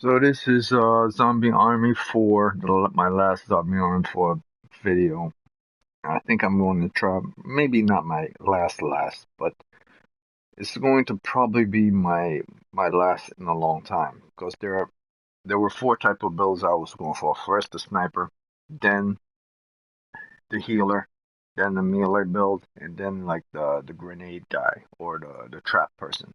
So this is Zombie Army 4, my last Zombie Army 4 video. I think I'm going to try, maybe not my last, but it's going to probably be my last in a long time because there were four type of builds I was going for. First the sniper, then the healer, then the melee build, and then like the grenade guy or the trap person.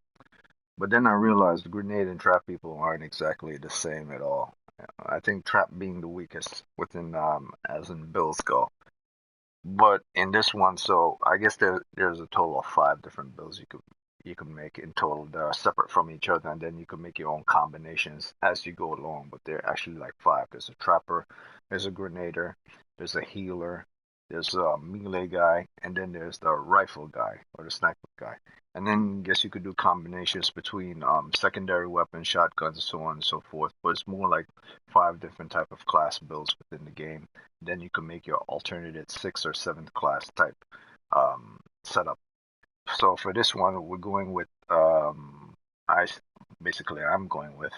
But then I realized the grenade and trap people aren't exactly the same at all. I think trap being the weakest within as in builds go. But in this one, so I guess there's a total of five different builds you could make in total. They're separate from each other, and then you can make your own combinations as you go along. But they're actually like five. There's a trapper, there's a grenader, there's a healer, there's a melee guy, and then there's the rifle guy or the sniper guy. And then I guess you could do combinations between secondary weapons, shotguns, and so on and so forth. But it's more like five different type of class builds within the game. Then you can make your alternate sixth or seventh class type setup. So for this one, we're going with I basically I'm going with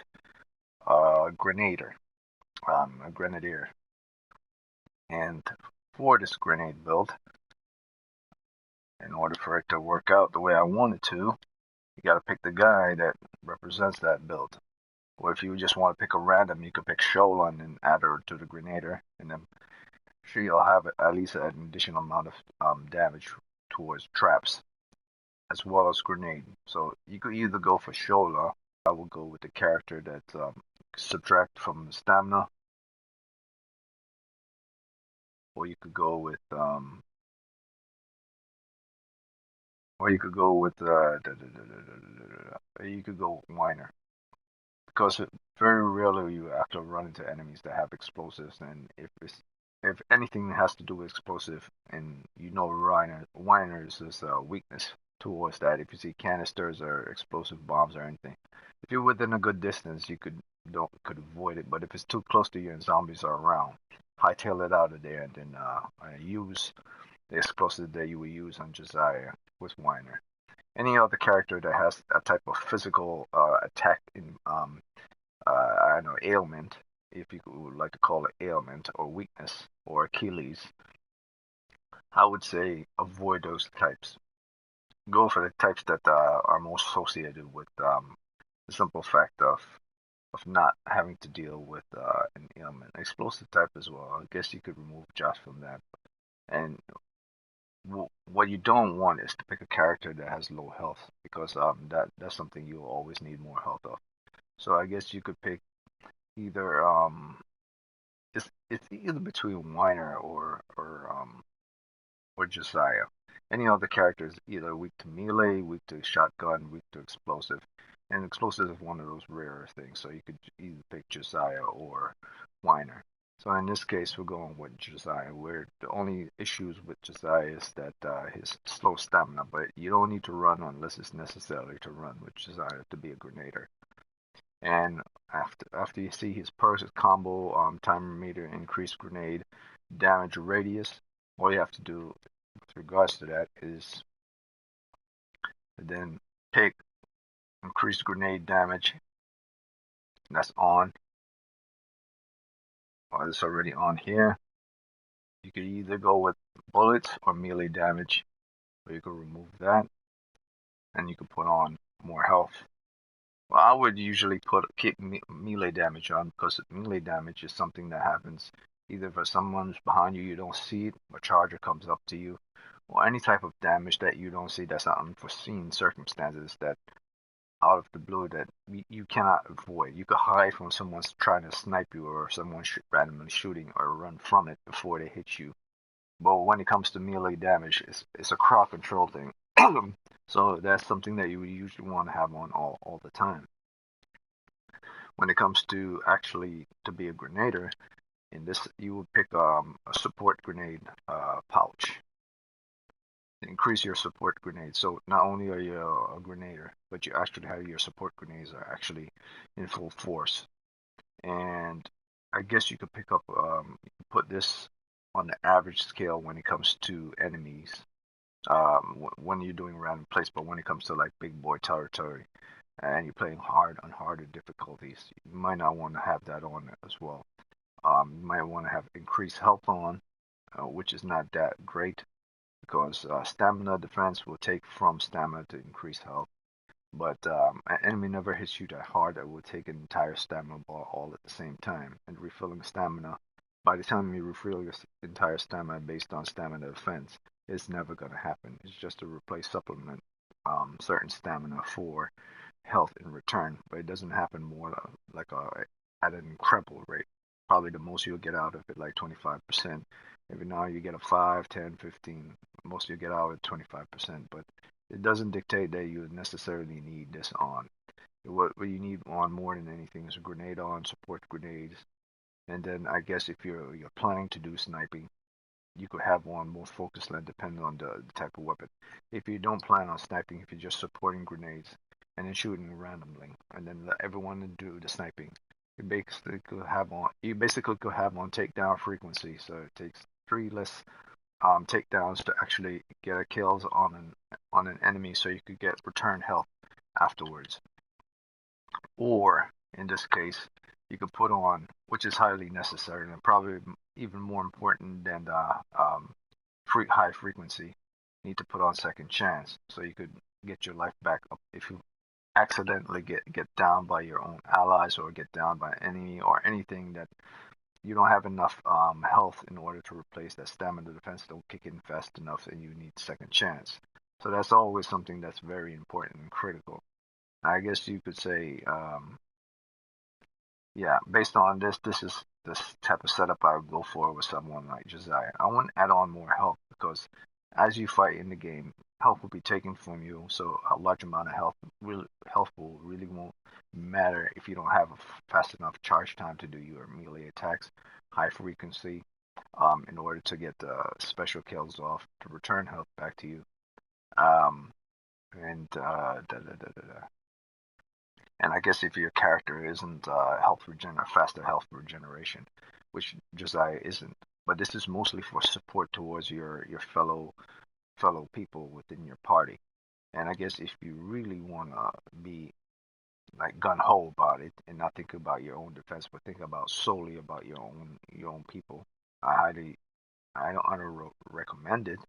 a Grenadier, and for this grenade build, in order for it to work out the way I want it to, you got to pick the guy that represents that build. Or if you just want to pick a random, you could pick Sholan and add her to the Grenadier, and then she'll have at least an additional amount of damage towards traps as well as grenade. So you could either go for Shola. I will go with the character that subtract from the stamina, or you could go with you could go with Whiner, because very rarely you have to run into enemies that have explosives, and if anything has to do with explosive, and Whiner's is a weakness towards that. If you see canisters or explosive bombs or anything, if you're within a good distance, you could avoid it. But if it's too close to you and zombies are around, hightail it out of there and then use the explosive that you would use on Josiah with Whiner. Any other character that has a type of physical attack in I don't know, ailment, if you would like to call it ailment or weakness or Achilles, I would say avoid those types. Go for the types that are most associated with the simple fact of not having to deal with an ailment. Explosive type as well. I guess you could remove Josh from that. And what you don't want is to pick a character that has low health, because that's something you'll always need more health of. So I guess you could pick either it's either between Whiner or Josiah. Any other characters either weak to melee, weak to shotgun, weak to explosive. And explosive is one of those rarer things, so you could either pick Josiah or Whiner. So in this case, we're going with Josiah, where the only issues with Josiah is that his slow stamina, but you don't need to run unless it's necessary to run with Josiah to be a Grenader. And after you see his perks, combo, timer meter, increased grenade, damage radius, all you have to do with regards to that is then pick increased grenade damage. That's on. Or it's already on here. You could either go with bullets or melee damage, or you could remove that, and you could put on more health. Well, I would usually keep melee damage on, because melee damage is something that happens either if someone's behind you, you don't see it, a charger comes up to you, or any type of damage that you don't see, that's unforeseen circumstances that out of the blue that you cannot avoid. You could hide from someone's trying to snipe you, or someone randomly shooting, or run from it before they hit you. But when it comes to melee damage, it's a crowd control thing. So that's something that you would usually want to have on all the time. When it comes to actually to be a Grenader, in this you would pick a support grenade pouch. Increase your support grenades. So not only are you a Grenader, but you actually have your support grenades are actually in full force. And I guess you could pick up put this on the average scale when it comes to enemies. When you're doing random plays, but when it comes to like big boy territory, and you're playing hard on harder difficulties, you might not want to have that on as well. You might want to have increased health on, which is not that great because stamina defense will take from stamina to increase health. But an enemy never hits you that hard that will take an entire stamina bar all at the same time. And refilling stamina, by the time you refill your entire stamina based on stamina defense, it's never going to happen. It's just to replace supplement certain stamina for health in return, but it doesn't happen more like at an incredible rate. Probably the most you'll get out of it like 25%. Every now you get a 5, 10, 15. Most you get out at 25%, but it doesn't dictate that you necessarily need this on. What you need on more than anything is a grenade on, support grenades, and then I guess if you're planning to do sniping, you could have one more focused land depending on the type of weapon. If you don't plan on sniping, if you're just supporting grenades and then shooting randomly, and then let everyone do the sniping, you basically could have on takedown frequency. So it takes 3 less takedowns to actually get a kills on an enemy, so you could get return health afterwards. Or in this case, you could put on, which is highly necessary and probably even more important than the high frequency, you need to put on second chance, so you could get your life back up if you accidentally get down by your own allies or get down by an enemy or anything that you don't have enough health in order to replace that stamina. Defense don't kick in fast enough and you need second chance. So that's always something that's very important and critical. I guess you could say, yeah, based on this is this type of setup I would go for with someone like Josiah. I want to add on more health because as you fight in the game, health will be taken from you. So a large amount of health will really won't matter if you don't have a fast enough charge time to do your melee attacks, high frequency, in order to get the special kills off to return health back to you. Um, and and I guess if your character isn't faster health regeneration, which Josiah isn't, but this is mostly for support towards your fellow people within your party. And I guess if you really wanna be like gun ho about it and not think about your own defense, but think about solely about your own people, I don't recommend it.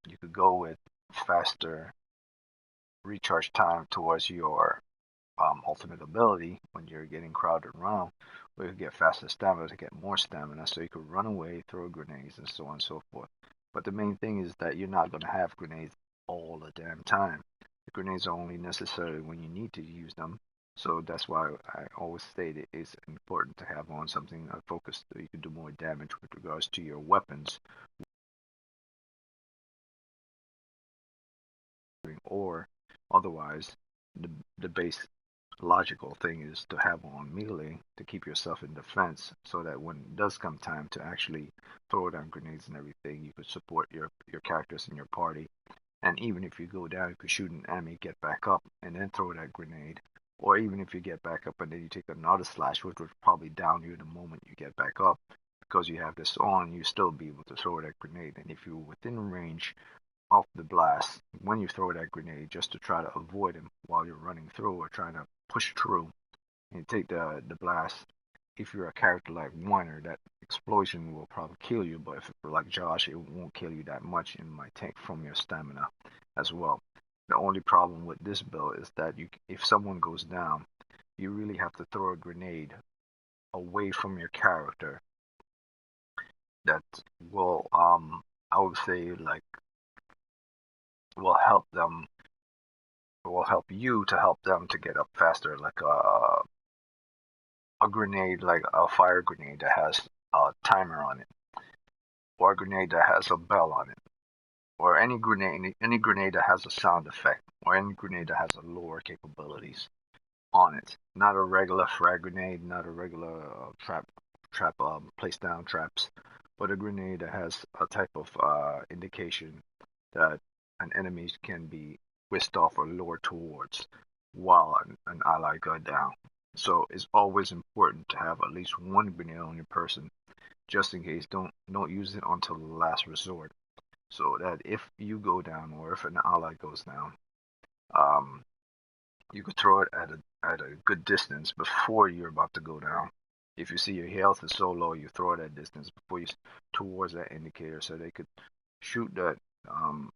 You could go with faster recharge time towards your ultimate ability when you're getting crowded around, where you get faster stamina to get more stamina, so you could run away, throw grenades, and so on and so forth. But the main thing is that you're not going to have grenades all the damn time. The grenades are only necessary when you need to use them. So that's why I always state it is important to have on something focused so you can do more damage with regards to your weapons, or otherwise the base logical thing is to have on melee to keep yourself in defense so that when it does come time to actually throw down grenades and everything, you could support your characters in your party. And even if you go down, you could shoot an enemy, get back up, and then throw that grenade. Or even if you get back up and then you take another slash, which would probably down you the moment you get back up, because you have this on, you still be able to throw that grenade. And if you're within range of the blast when you throw that grenade, just to try to avoid him while you're running through or trying to push through and take the blast. If you're a character like Warner, that explosion will probably kill you, but if you're like Josh, it won't kill you that much and might take from your stamina as well. The only problem with this build is that if someone goes down, you really have to throw a grenade away from your character that will, I would say, like, will help them, will help you to help them to get up faster, like a grenade, like a fire grenade that has a timer on it, or a grenade that has a bell on it, or any grenade that has a sound effect, or any grenade that has a lower capabilities on it. Not a regular frag grenade, not a regular place down traps, but a grenade that has a type of indication that an enemy can be whisked off or lured towards while an ally got down. So it's always important to have at least one grenade on your person, just in case. Don't use it until the last resort, so that if you go down or if an ally goes down, um, you could throw it at a good distance before you're about to go down. If you see your health is so low, you throw it at distance before you towards that indicator, so they could shoot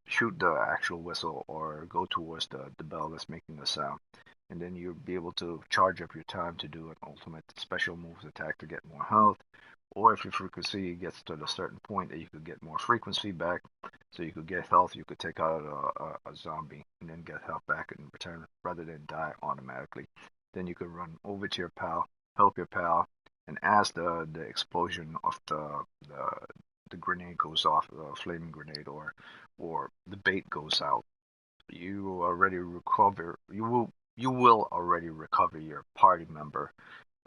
shoot the actual whistle or go towards the bell that's making the sound, and then you'll be able to charge up your time to do an ultimate special moves attack to get more health. Or if your frequency gets to a certain point that you could get more frequency back, so you could get health, you could take out a zombie and then get health back in return rather than die automatically. Then you could run over to your pal, help your pal, and as the explosion of the grenade goes off, the flaming grenade or the bait goes out, you already recover. You will already recover your party member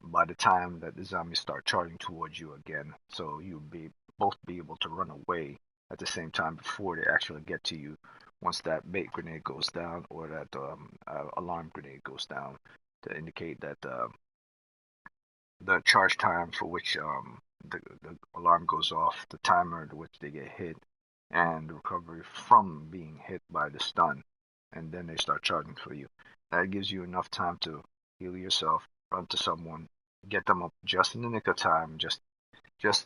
by the time that the zombies start charging towards you again. So you'll be both be able to run away at the same time before they actually get to you once that bait grenade goes down or that alarm grenade goes down to indicate that the charge time for which the alarm goes off, the timer to which they get hit, and the recovery from being hit by the stun, and then they start charging for you. That gives you enough time to heal yourself, run to someone, get them up just in the nick of time, just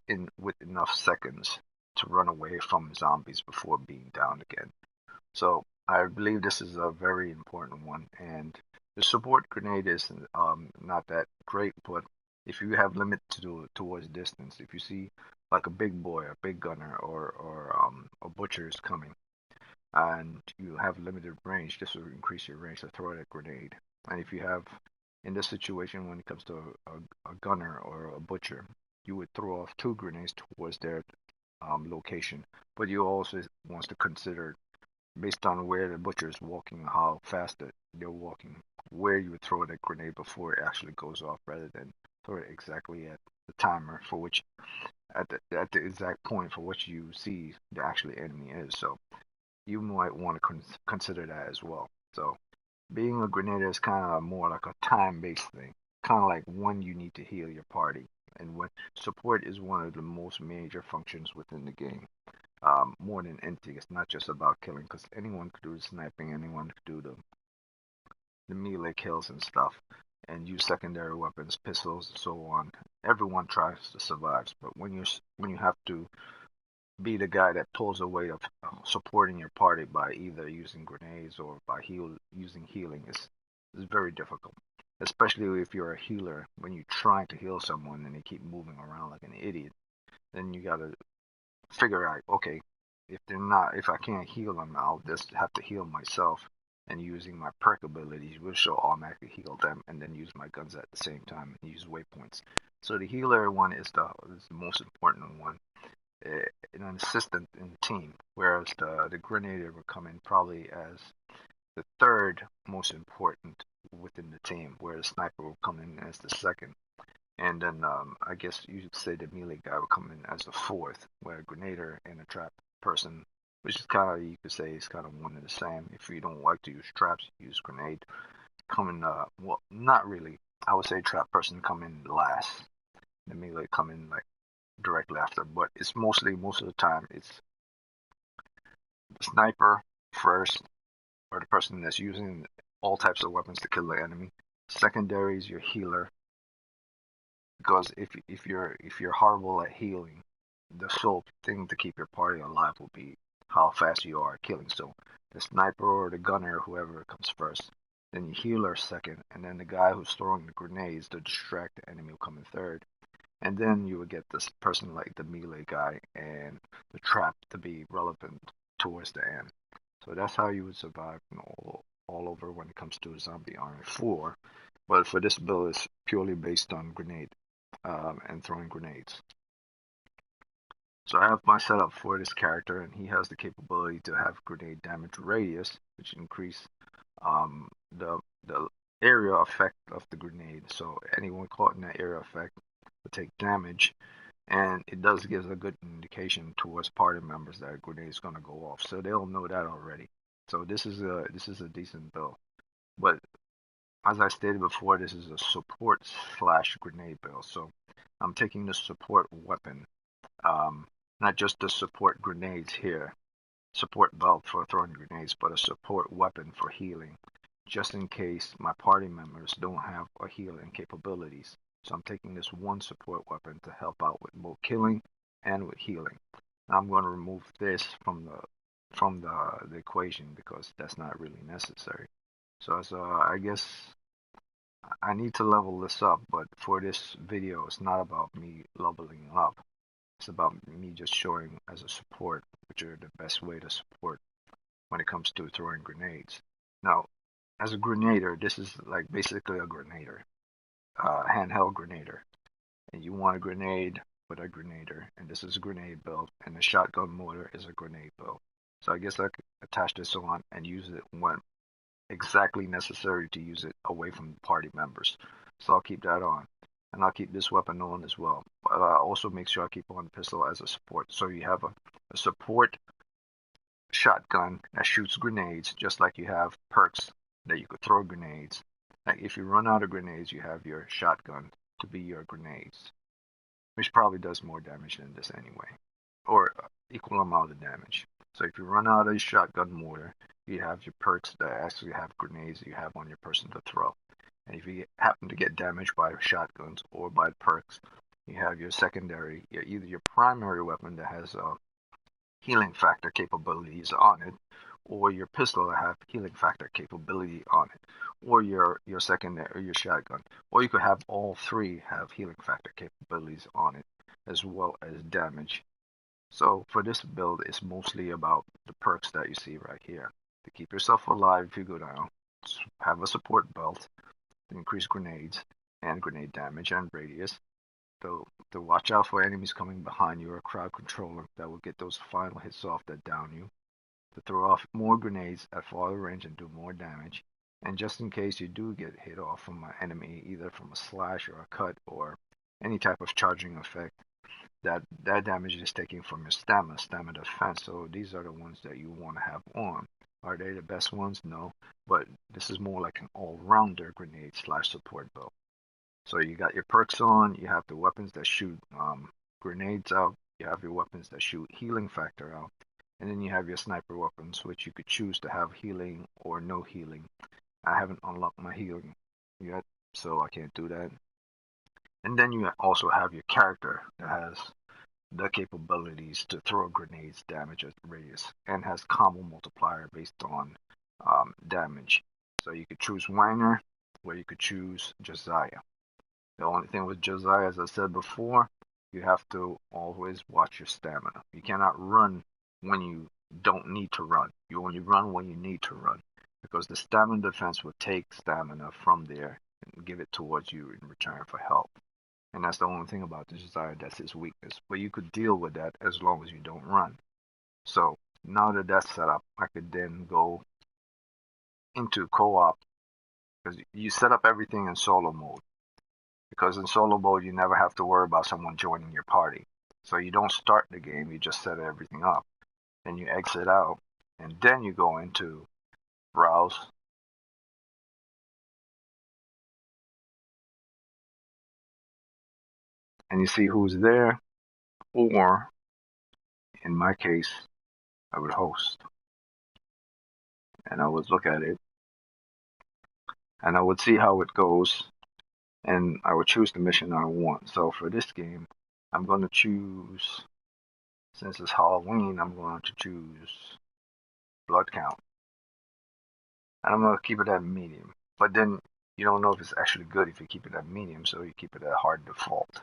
in with enough seconds to run away from zombies before being down again. So I believe this is a very important one, and the support grenade is not that great, but if you have limit to do towards distance, if you see like a big boy, a big gunner, or a butcher is coming, and you have limited range, this will increase your range to throw that grenade. And if you have in this situation, when it comes to a gunner or a butcher, you would throw off two grenades towards their location, but you also want to consider based on where the butcher is walking, how fast they're walking, where you would throw that grenade before it actually goes off, rather than throw it exactly at the timer for which at the exact point for which you see the actual enemy is. So you might want to consider that as well. So being a Grenadier is kind of more like a time-based thing, kind of like when you need to heal your party, and when support is one of the most major functions within the game. More than anything, it's not just about killing, because anyone could do the sniping, anyone could do the melee kills and stuff, and use secondary weapons, pistols, and so on. Everyone tries to survive, but when you have to be the guy that pulls the weight of supporting your party by either using grenades or by using healing is very difficult. Especially if you're a healer, when you're trying to heal someone and they keep moving around like an idiot, then you gotta figure out, okay, if I can't heal them, I'll just have to heal myself. And using my perk abilities, which will automatically heal them, and then use my guns at the same time and use waypoints. So the healer one is the most important one, an assistant in the team, whereas the Grenadier will come in probably as the third most important within the team, where the sniper will come in as the second. And then I guess you should say the melee guy will come in as the fourth, where a Grenadier and a trap person, which is kind of, you could say, is kind of one and the same. If you don't like to use traps, use grenade. Come in, well, not really. I would say trap person come in last. The melee come in like directly after, but it's most of the time it's the sniper first, or the person that's using all types of weapons to kill the enemy. Secondary is your healer, because if you're horrible at healing, the sole thing to keep your party alive will be how fast you are at killing. So the sniper or the gunner, whoever comes first, then your healer second, and then the guy who's throwing the grenades to distract the enemy will come in third. And then you would get this person like the melee guy and the trap to be relevant towards the end. So that's how you would survive, all over when it comes to Zombie Army 4. But for this build, it's purely based on grenade and throwing grenades. So I have my setup for this character, and he has the capability to have grenade damage radius, which increase the area effect of the grenade. So anyone caught in that area effect will take damage, and it does give a good indication towards party members that a grenade is going to go off. So they'll know that already. So this is a decent build. But as I stated before, this is a support / grenade build. So I'm taking the support weapon. Not just the support grenades here, support belt for throwing grenades, but a support weapon for healing. just in case my party members don't have a healing capabilities. So I'm taking this one support weapon to help out with both killing and with healing. Now I'm going to remove this from the equation because that's not really necessary. So I guess I need to level this up, but for this video, it's not about me leveling up. It's about me just showing as a support, which are the best way to support when it comes to throwing grenades. Now, as a grenader, this is like basically a grenader, handheld grenader. And you want a grenade with a grenader, and this is a grenade build, and the shotgun motor is a grenade build. So I guess I could attach this on and use it when exactly necessary to use it away from the party members. So I'll keep that on. And I'll keep this weapon on as well. But I'll also make sure I keep on the pistol as a support. So you have a support shotgun that shoots grenades, just like you have perks that you could throw grenades. Like if you run out of grenades, you have your shotgun to be your grenades, which probably does more damage than this anyway, or equal amount of damage. So if you run out of shotgun mortar, you have your perks that actually have grenades that you have on your person to throw. And if you happen to get damaged by shotguns or by perks, you have your secondary, either your primary weapon that has healing factor capabilities on it, or your pistol that have healing factor capability on it, or your secondary, or your shotgun. Or you could have all three have healing factor capabilities on it, as well as damage. So for this build, it's mostly about the perks that you see right here. To keep yourself alive if you go down, have a support belt, increase grenades and grenade damage and radius. To watch out for enemies coming behind you or a crowd controller that will get those final hits off that down you. To throw off more grenades at farther range and do more damage. And just in case you do get hit off from an enemy, either from a slash or a cut or any type of charging effect, that damage is taken from your stamina defense. So these are the ones that you want to have on. Are they the best ones? No, but this is more like an all-rounder grenade slash support build. So you got your perks on, you have the weapons that shoot grenades out, you have your weapons that shoot healing factor out, and then you have your sniper weapons, which you could choose to have healing or no healing. I haven't unlocked my healing yet, so I can't do that. And then you also have your character that has the capabilities to throw grenades, damage at radius, and has combo multiplier based on damage. So you could choose Wanger, or you could choose Josiah. The only thing with Josiah, as I said before, you have to always watch your stamina. You cannot run when you don't need to run. You only run when you need to run, because the stamina defense will take stamina from there and give it towards you in return for help. And that's the only thing about the Josiah, that's his weakness. But you could deal with that as long as you don't run. So now that that's set up, I could then go into co-op, because you set up everything in solo mode. Because in solo mode, you never have to worry about someone joining your party. So you don't start the game, you just set everything up. Then you exit out, and then you go into browse. And you see who's there, or in my case, I would host. And I would look at it, and I would see how it goes, and I would choose the mission I want. So for this game, I'm going to choose, since it's Halloween, I'm going to choose blood count. And I'm going to keep it at medium. But then you don't know if it's actually good if you keep it at medium, so you keep it at hard default.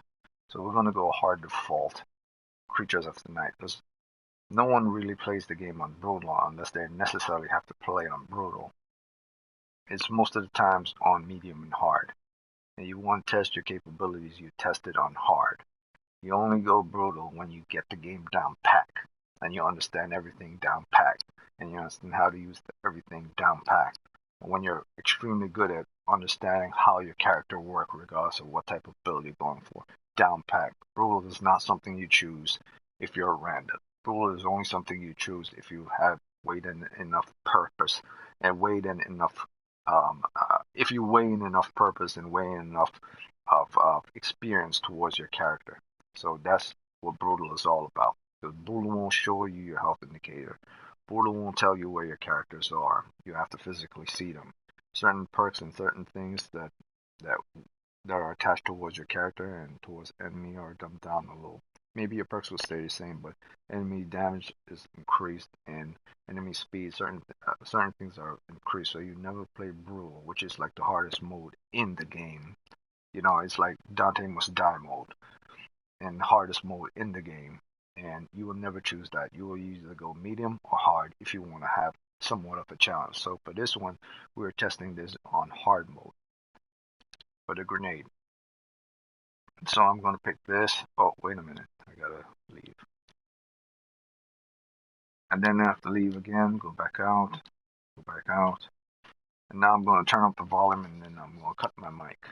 So we're going to go hard default, Creatures of the Night, because no one really plays the game on brutal unless they necessarily have to play on brutal. It's most of the times on medium and hard. And you want to test your capabilities, you test it on hard. You only go brutal when you get the game down pat, and you understand everything down pat, and you understand how to use everything down pat. And when you're extremely good at understanding how your character works, regardless of what type of build you're going for, down pat. Brutal is not something you choose if you're random. Brutal is only something you choose if you have weighed in enough purpose and weighed in enough. If you weigh in enough purpose and weigh in enough of experience towards your character. So that's what brutal is all about. Because brutal won't show you your health indicator. Brutal won't tell you where your characters are. You have to physically see them. certain perks and certain things that that are attached towards your character and towards enemy are dumbed down a little. Maybe your perks will stay the same, but enemy damage is increased and enemy speed. Certain things are increased. So you never play brutal, which is like the hardest mode in the game. You know, it's like Dante must die mode and hardest mode in the game. And you will never choose that. You will either go medium or hard if you want to have somewhat of a challenge. So for this one, we're testing this on hard mode for the grenade. So I'm going to pick this. Oh, wait a minute. I gotta leave. And then I have to leave again, go back out, go back out. And now I'm going to turn up the volume and then I'm going to cut my mic.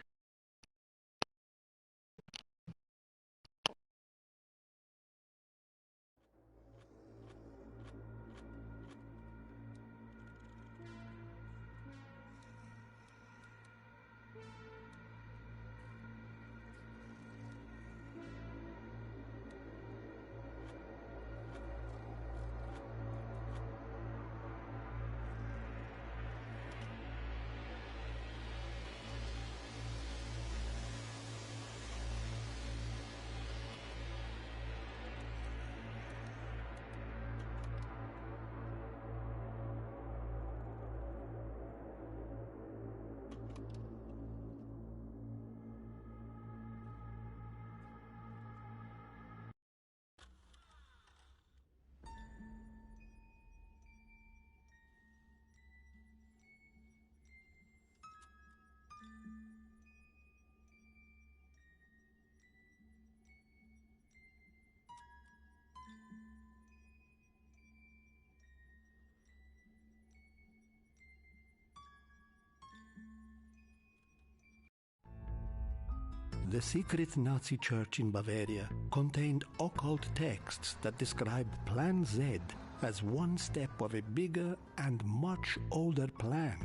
The secret Nazi church in Bavaria contained occult texts that described Plan Z as one step of a bigger and much older plan.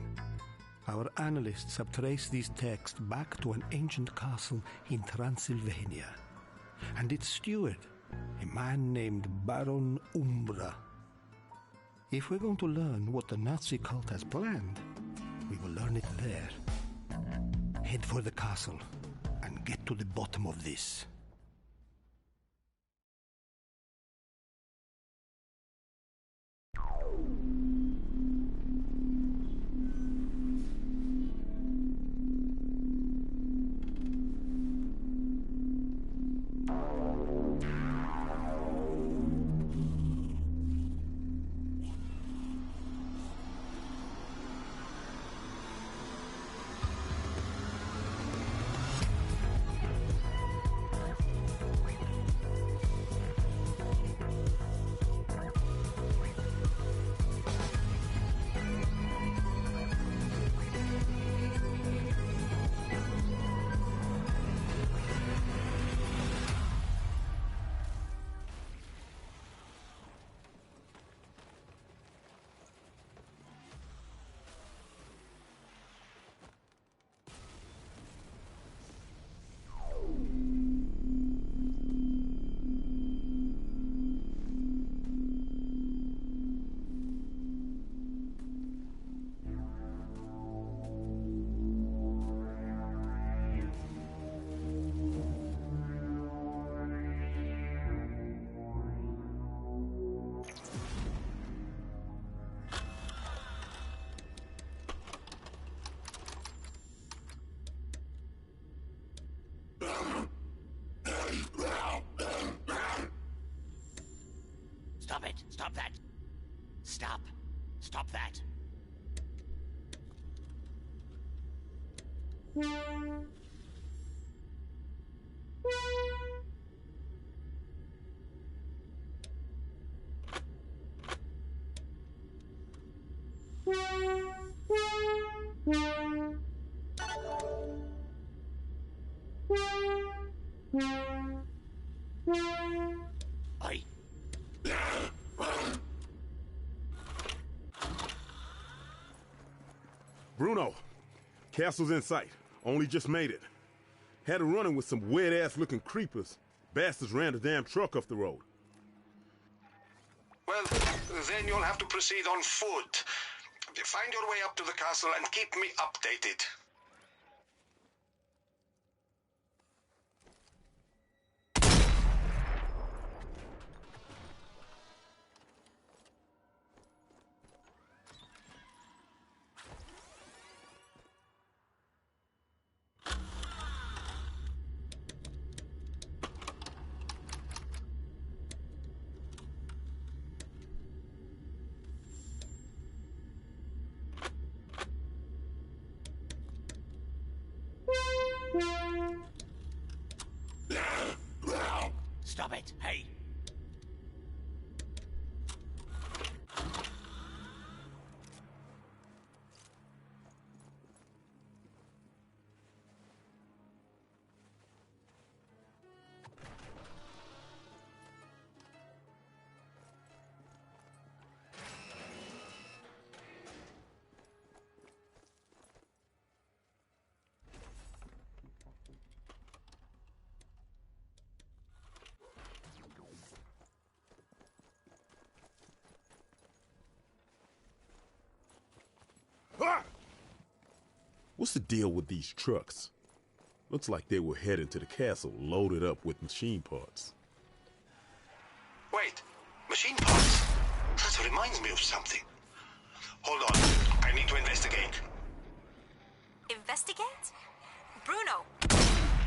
Our analysts have traced these texts back to an ancient castle in Transylvania, and its steward, a man named Baron Umbra. If we're going to learn what the Nazi cult has planned, we will learn it there. Head for the castle and get to the bottom of this. Stop it! Stop that! Stop! Stop that! Oi! Bruno, castle's in sight. Only just made it. Had a run-in with some wet-ass looking creepers. Bastards ran the damn truck off the road. Well, then you'll have to proceed on foot. Find your way up to the castle and keep me updated. Stop it, hey! What's the deal with these trucks? Looks like they were heading to the castle loaded up with machine parts. Wait, machine parts? That reminds me of something. Hold on, I need to investigate. Investigate? Bruno!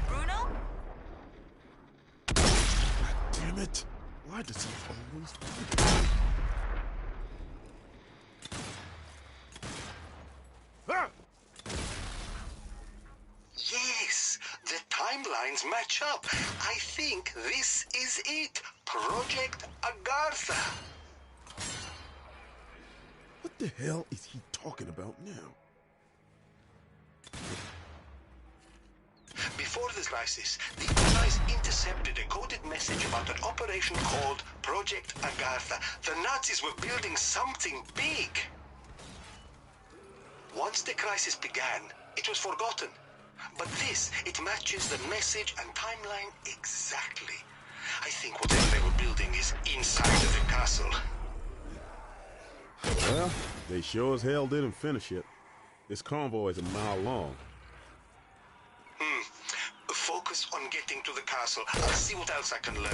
Bruno? God damn it! Why does he always do that? Ah! Yes, the timelines match up. I think this is it. Project Agartha. What the hell is he talking about now? Before the crisis, the Allies intercepted a coded message about an operation called Project Agartha. The Nazis were building something big. Once the crisis began, it was forgotten. But this, it matches the message and timeline exactly. I think whatever they were building is inside of the castle. Well, they sure as hell didn't finish it. This convoy is a mile long. Focus on getting to the castle. I'll see what else I can learn.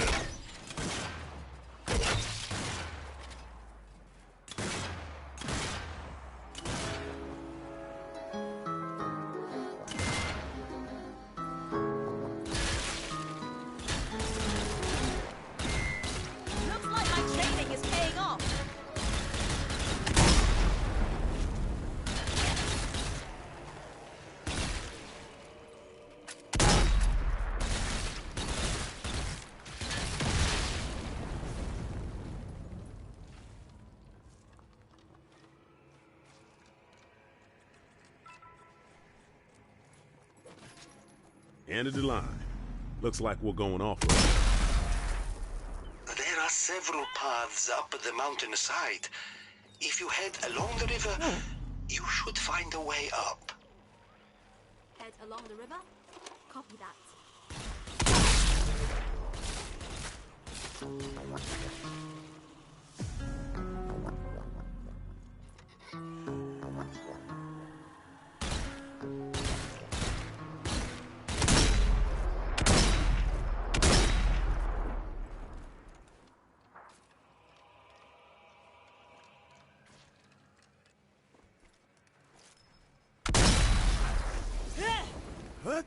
Looks like my training is paying off. End of the line. Looks like we're going off. There are several paths up the mountainside. If you head along the river, you should find a way up. Head along the river? Copy that. What?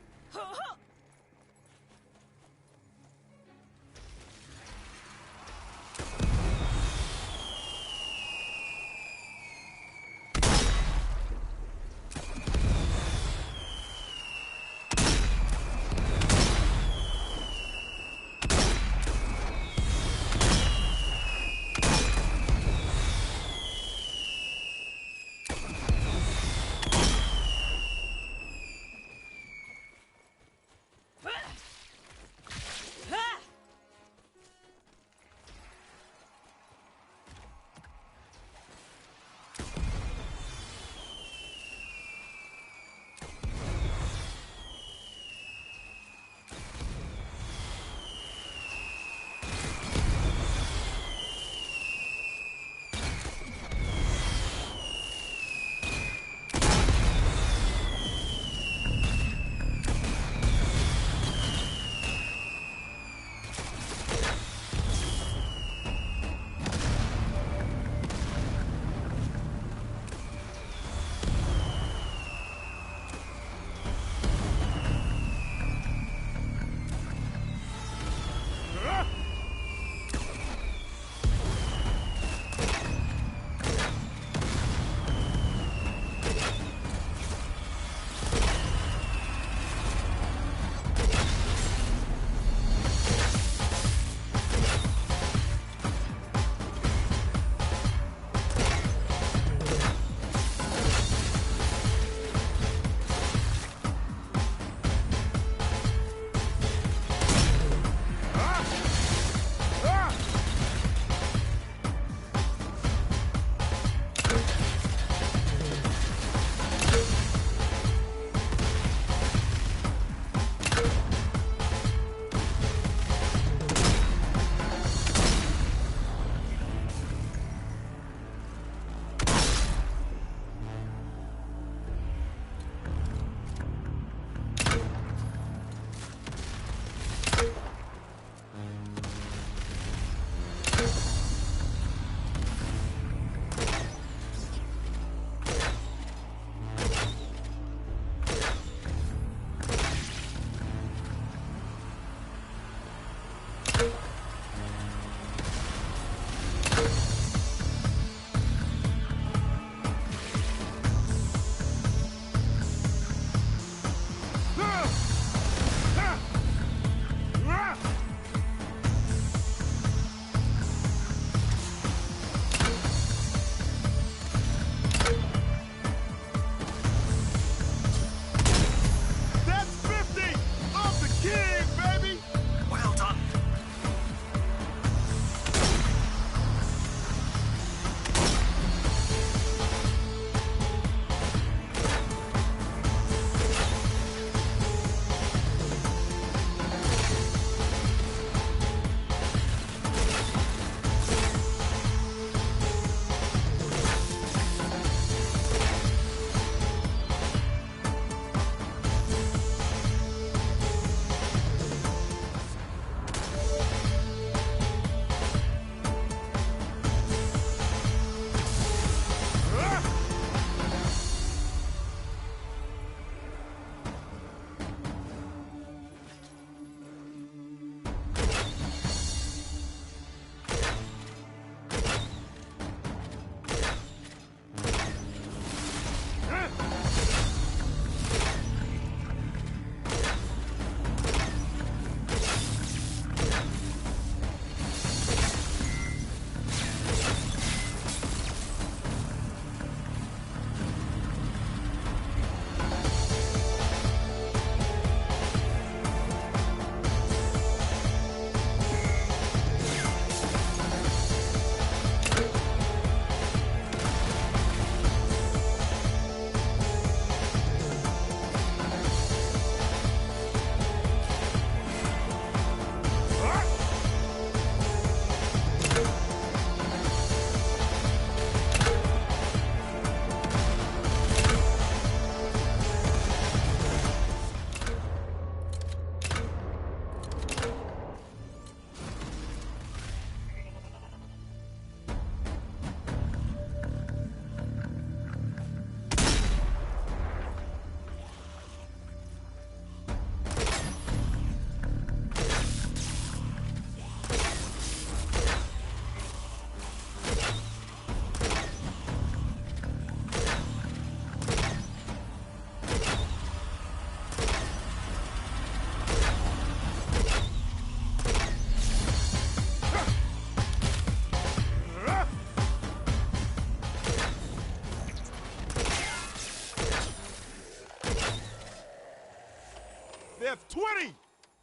There's 20!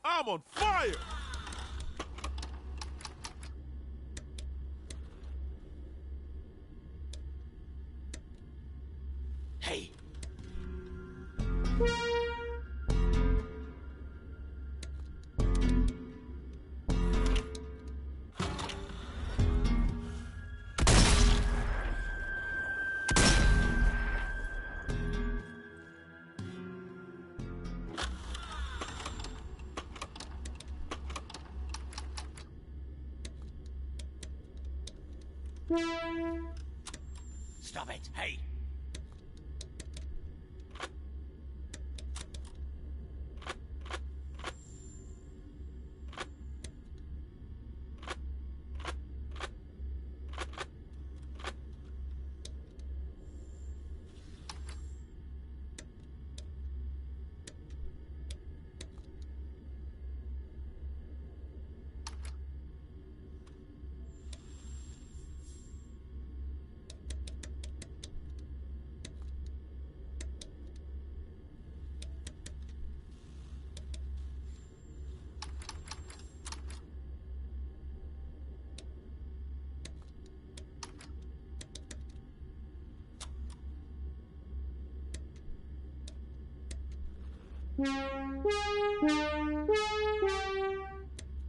I'm on fire! Hey! Stop it! Hey!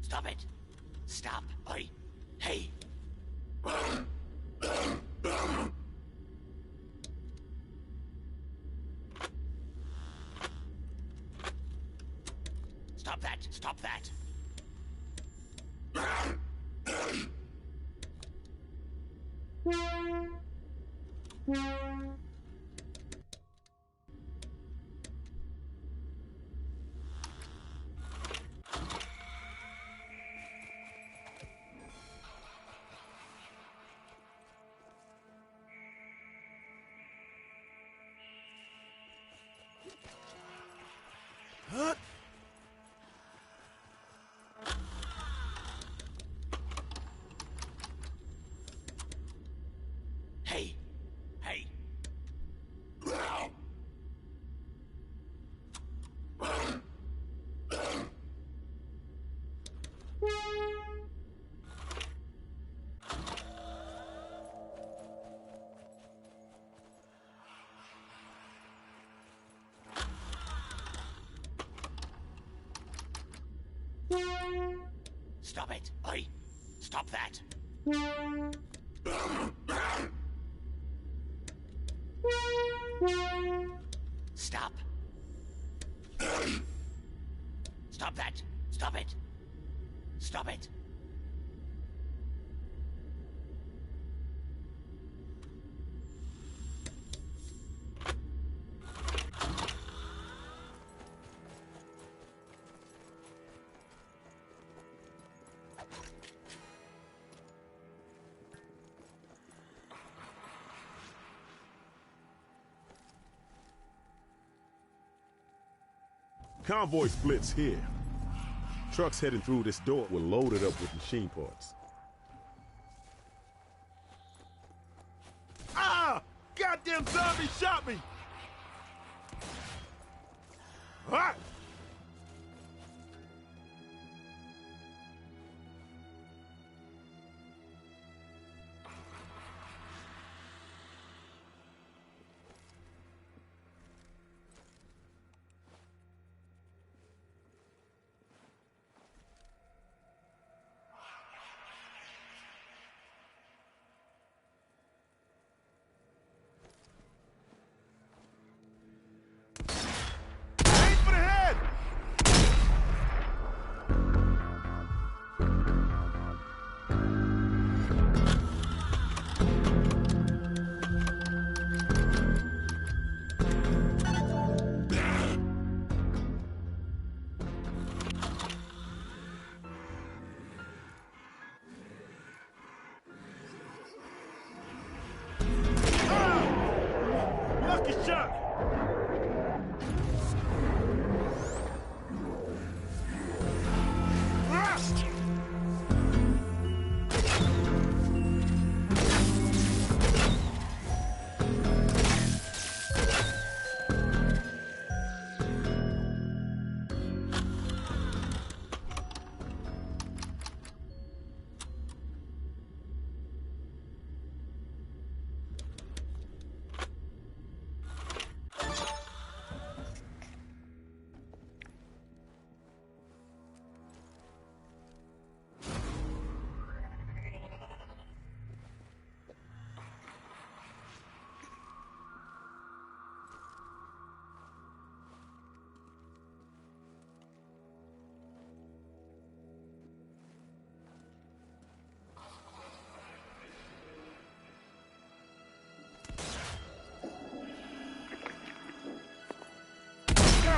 Stop it! Stop! Oi! Hey! Stop that! Stop that! Hey! Hey! Stop it! Oi! Stop that! Stop! Stop that! Stop it! Stop it! Convoy splits here. Trucks heading through this door were loaded up with machine parts. Ah! Goddamn zombie shot me! Ah! Aim for the head!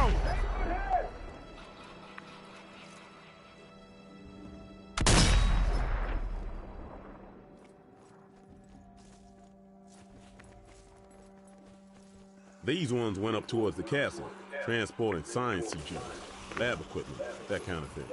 down! These ones went up towards the castle, transporting science junk, lab equipment, that kind of thing.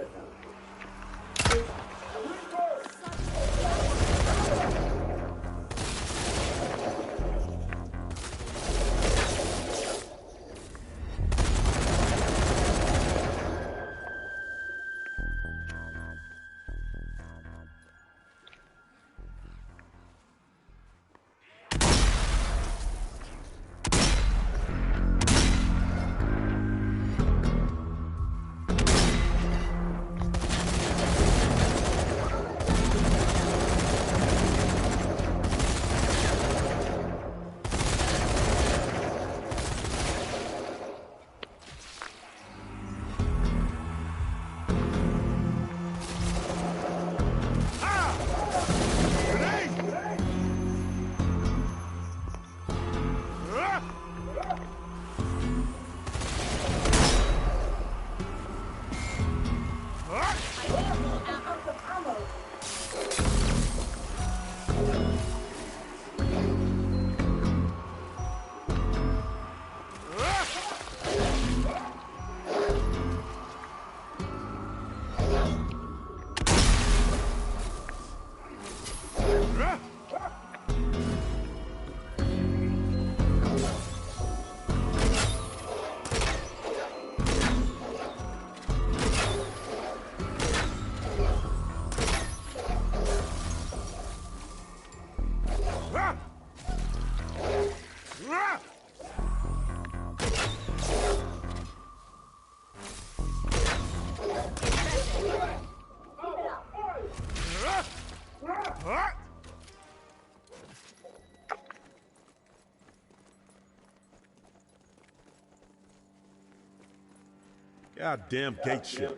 Goddamn gate shit.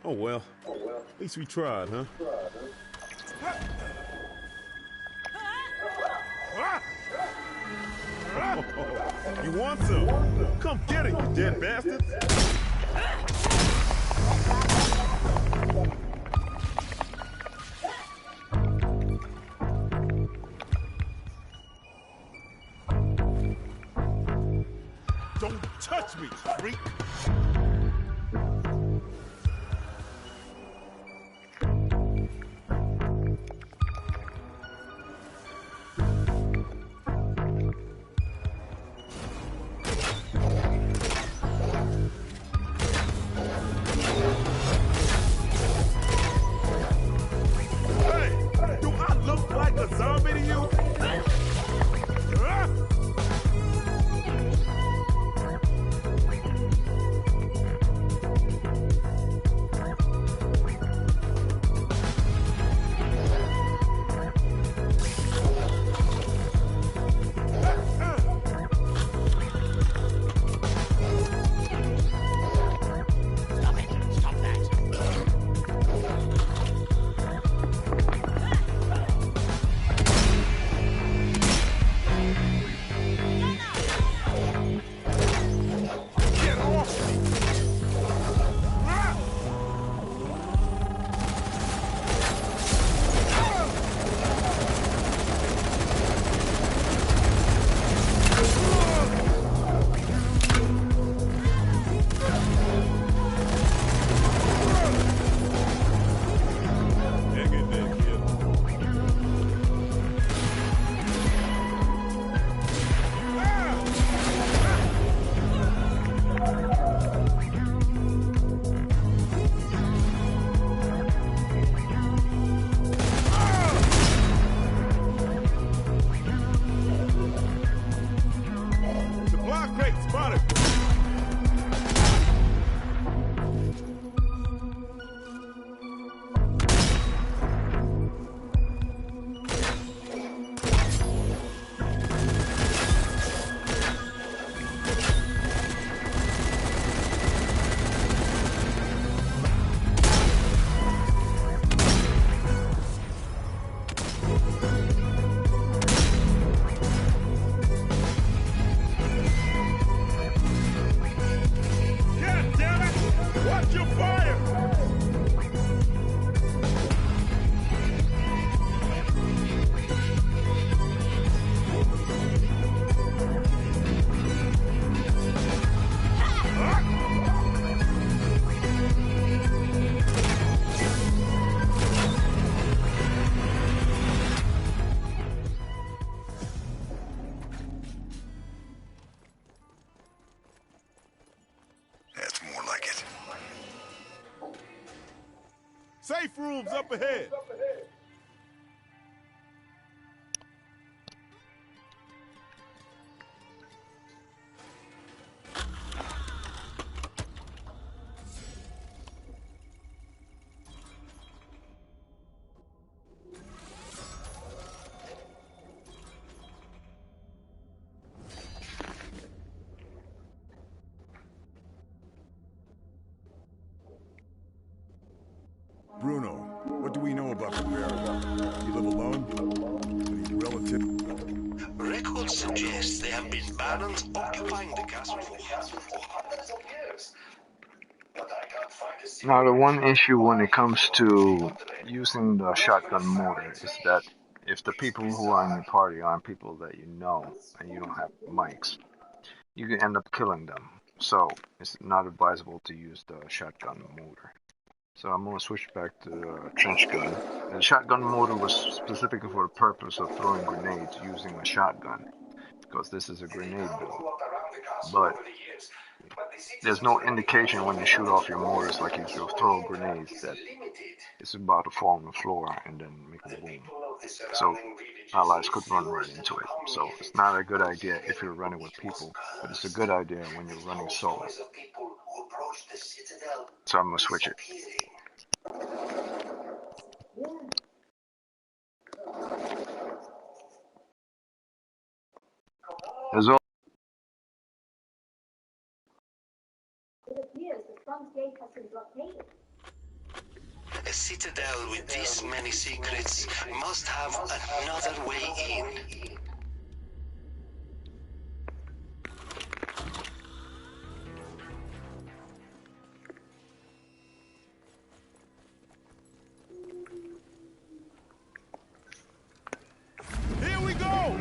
Oh well. At least we tried, huh? Oh, you want some? Come get it, you dead bastards! Don't touch me, freak! Safe rooms up ahead. Bruno, what do we know about the Baron? You live alone? Any relative? Records suggest there have been barons occupying the castle for hundreds of years. But I can't find a single Now, the one issue when it comes to using the shotgun motor is that if the people who are in your party aren't people that you know and you don't have mics, you can end up killing them. So it's not advisable to use the shotgun motor. So I'm gonna switch back to the trench gun. The shotgun motor was specifically for the purpose of throwing grenades using a shotgun, because this is a grenade build. But there's no indication when you shoot off your mortars, like if you throw grenades, that it's about to fall on the floor and then make a boom. So allies could run right into it. So it's not a good idea if you're running with people, but it's a good idea when you're running solo. So I'm gonna switch it. As well. It appears the front gate has been blockaded. A citadel with this many secrets must have another way in. Here we go!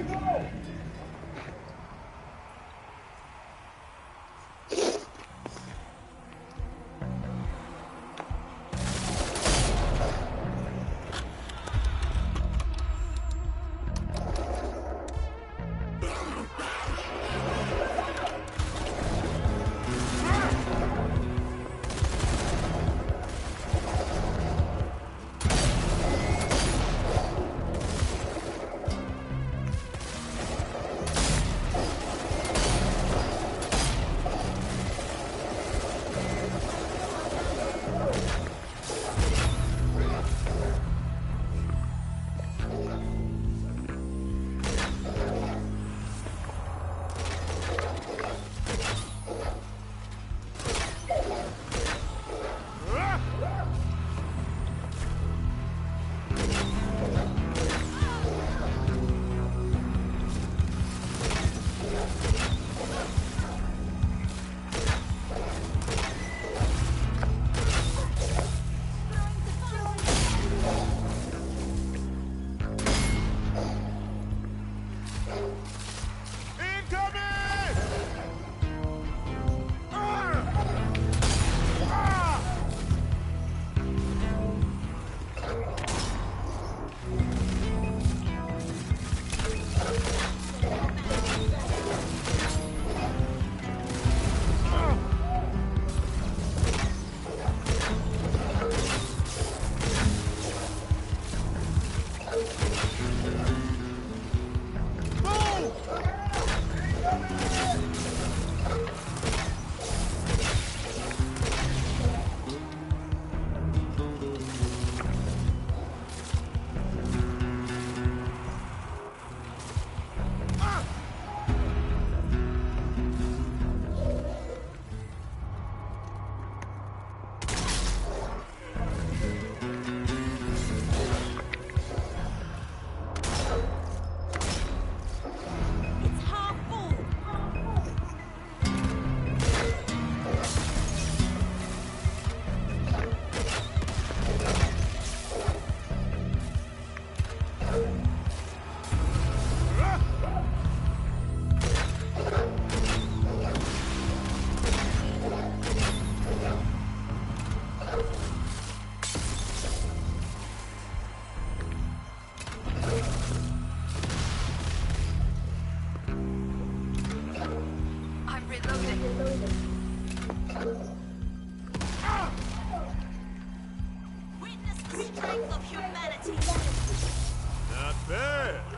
Witness bad.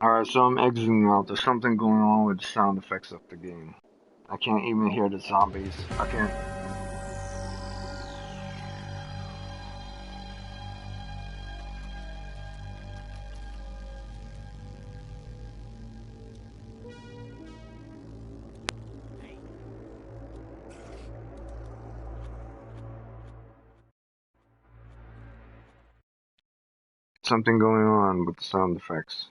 Alright, so I'm exiting out. There's something going on with the sound effects of the game. I can't even hear the zombies. I can't. Something going on with the sound effects.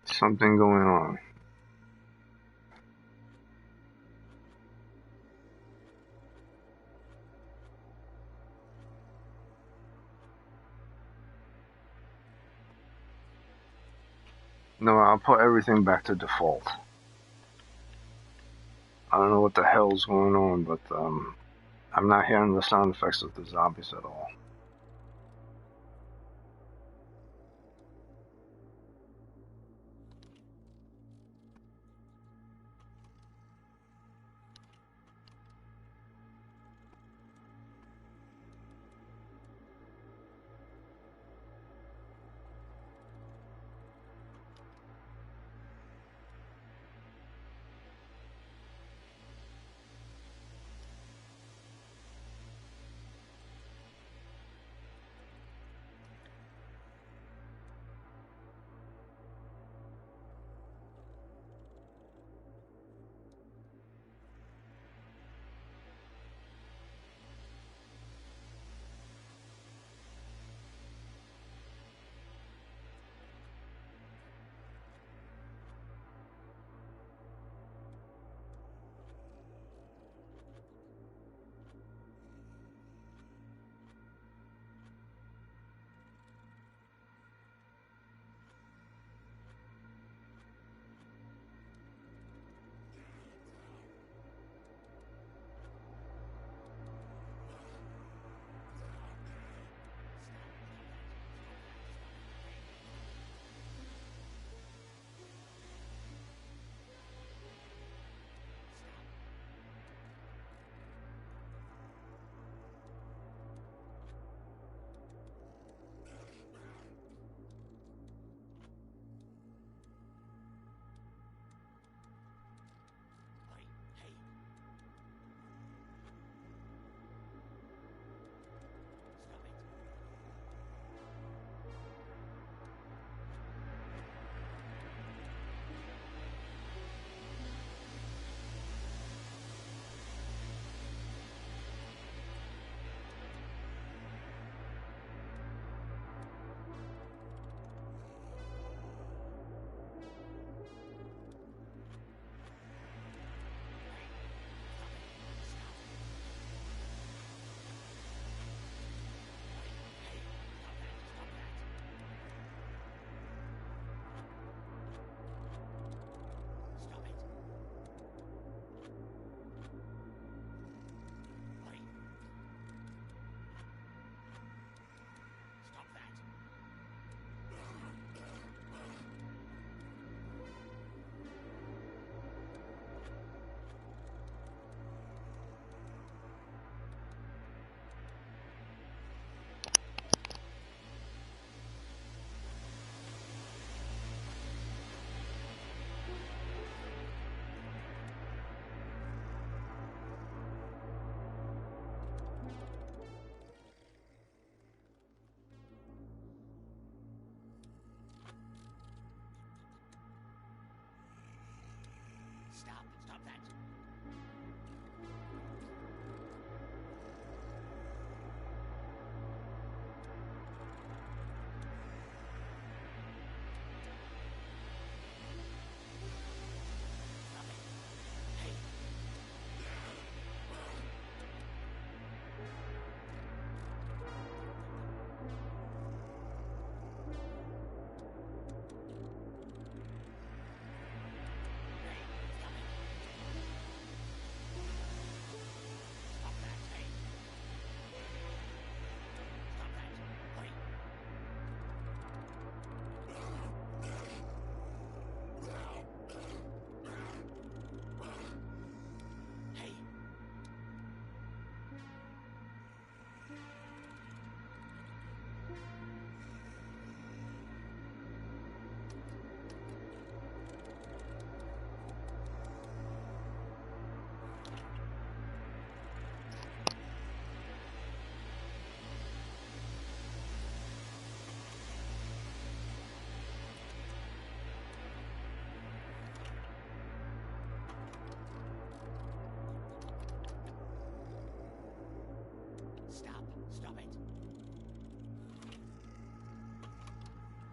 Something going on. No, I'll put everything back to default. I don't know what the hell's going on, but I'm not hearing the sound effects of the zombies at all.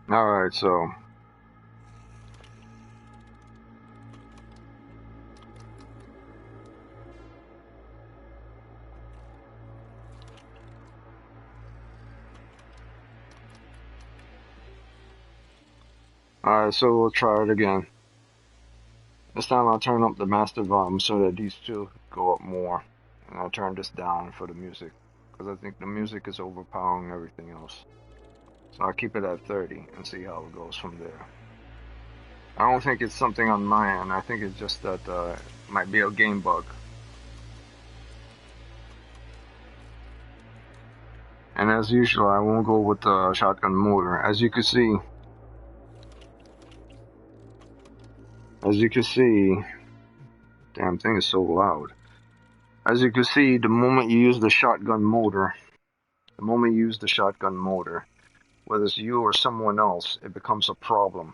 Alright, so we'll try it again. This time I'll turn up the master volume so that these two go up more. And I'll turn this down for the music, because I think the music is overpowering everything else. So I'll keep it at 30 and see how it goes from there. I don't think it's something on my end. I think it's just that it might be a game bug. And as usual, I won't go with the shotgun motor. As you can see, damn thing is so loud. As you can see, the moment you use the shotgun motor, whether it's you or someone else, it becomes a problem.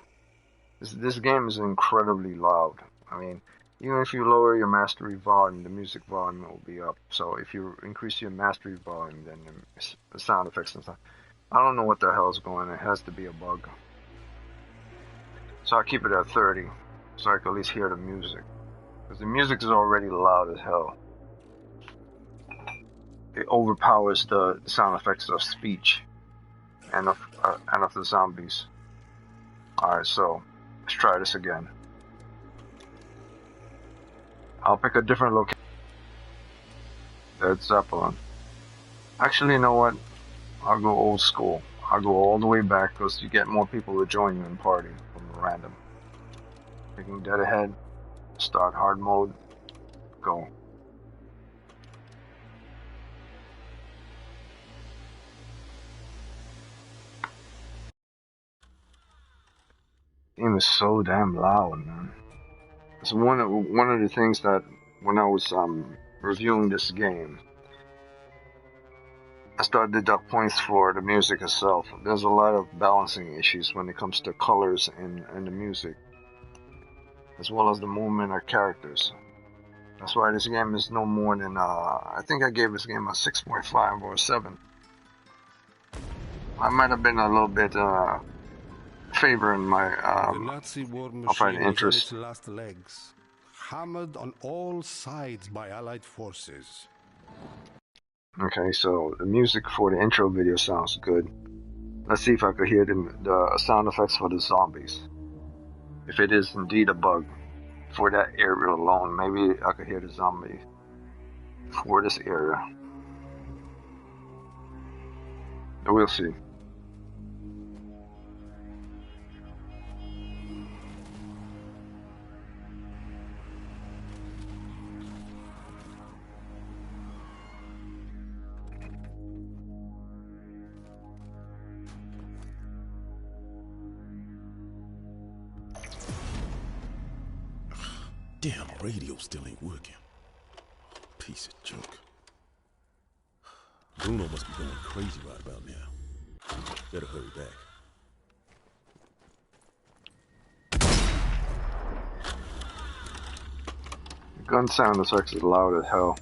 This game is incredibly loud. I mean, even if you lower your mastery volume, the music volume will be up. So if you increase your mastery volume, then the sound effects and stuff. I don't know what the hell is going on. It has to be a bug. So I'll keep it at 30, so I can at least hear the music. Because the music is already loud as hell. It overpowers the sound effects of speech and of the zombies. Alright, so let's try this again. I'll pick a different location. That's Zeppelin. Actually, you know what? I'll go old school. I'll go all the way back because you get more people to join you in party from random. Picking dead ahead. Start hard mode. Go. Game is so damn loud, man. It's one of the things that when I was reviewing this game, I started to deduct points for the music itself. There's a lot of balancing issues when it comes to colors and the music, as well as the movement of characters. That's why this game is no more than I think I gave this game a 6.5 or a 7. I might have been a little bit favoring my the Nazi war machine was on its last legs, hammered on all sides by Allied forces. Okay, so the music for the intro video sounds good. Let's see if I could hear the sound effects for the zombies. If it is indeed a bug for that area alone, maybe I could hear the zombies for this area. We'll see. Damn, radio still ain't working. Piece of junk. Bruno must be going crazy right about now. Better hurry back. The gun sound is actually loud as hell.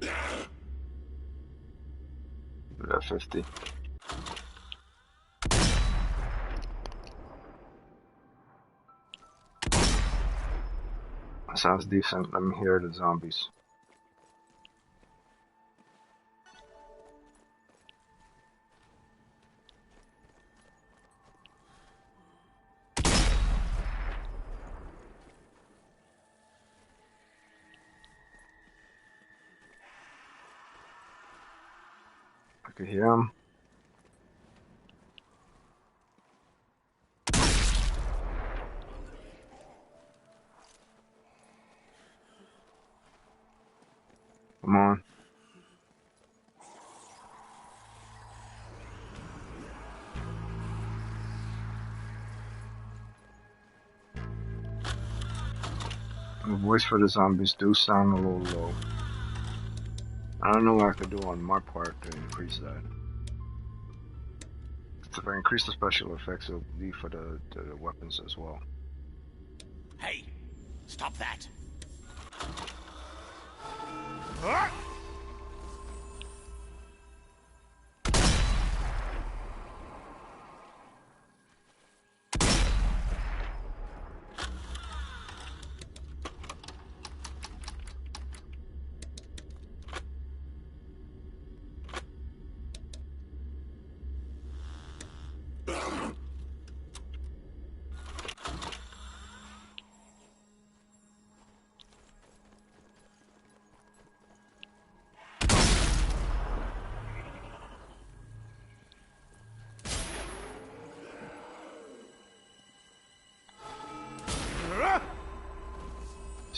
Give that 50. That sounds decent. Let me hear the zombies. I can hear them. Come on. The voice for the zombies do sound a little low. I don't know what I could do on my part to increase that. If I increase the special effects, it'll be for the weapons as well. Hey, stop that.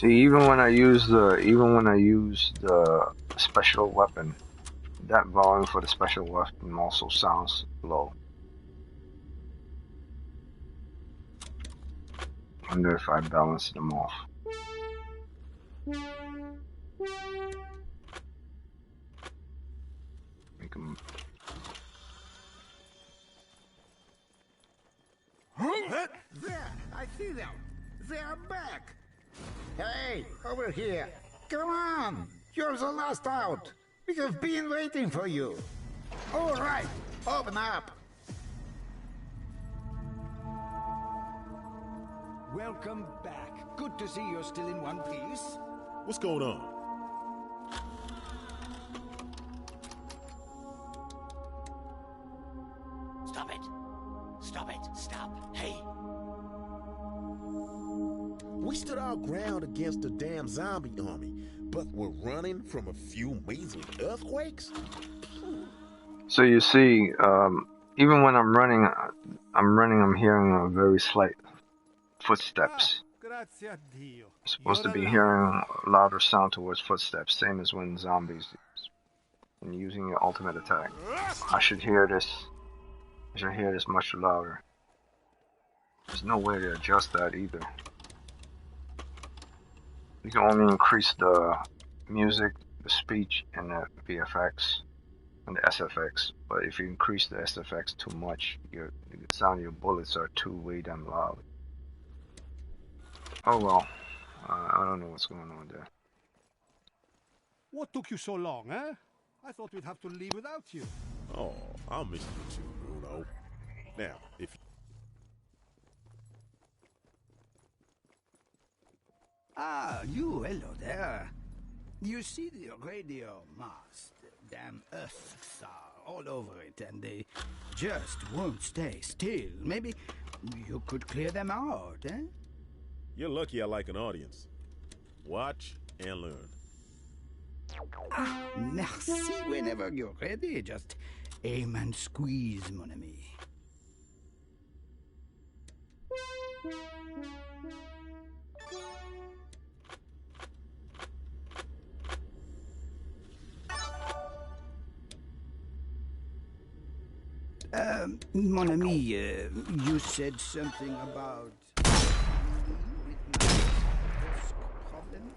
See, even when I use the special weapon, that volume for the special weapon also sounds low. Wonder if I balance them off. Make them. There, I see them. They are back. Hey, over here. Come on. You're the last out. We have been waiting for you. All right, open up. Welcome back. Good to see you're still in one piece. What's going on? Stop it. Stop it. Stop. Hey. We stood our ground against a damn zombie army, but we're running from a few measly earthquakes? So you see, even when I'm running, I'm hearing a very slight footsteps. I'm supposed to be hearing a louder sound towards footsteps, same as when zombies and using your ultimate attack. I should hear this much louder. There's no way to adjust that either. You can only increase the music, the speech, and the VFX and the SFX. But if you increase the SFX too much, the sound of your bullets are way damn loud. Oh well, I don't know what's going on there. What took you so long, eh? I thought we'd have to leave without you. Oh, I'll miss you too, Bruno. Now, if Ah, you, hello there. You see the radio mast? Damn earths are all over it, and they just won't stay still. Maybe you could clear them out, eh? you're lucky I like an audience. Watch and learn. Ah, merci whenever you're ready. Just aim and squeeze, mon ami. Mon ami, you said something about with my desk problem?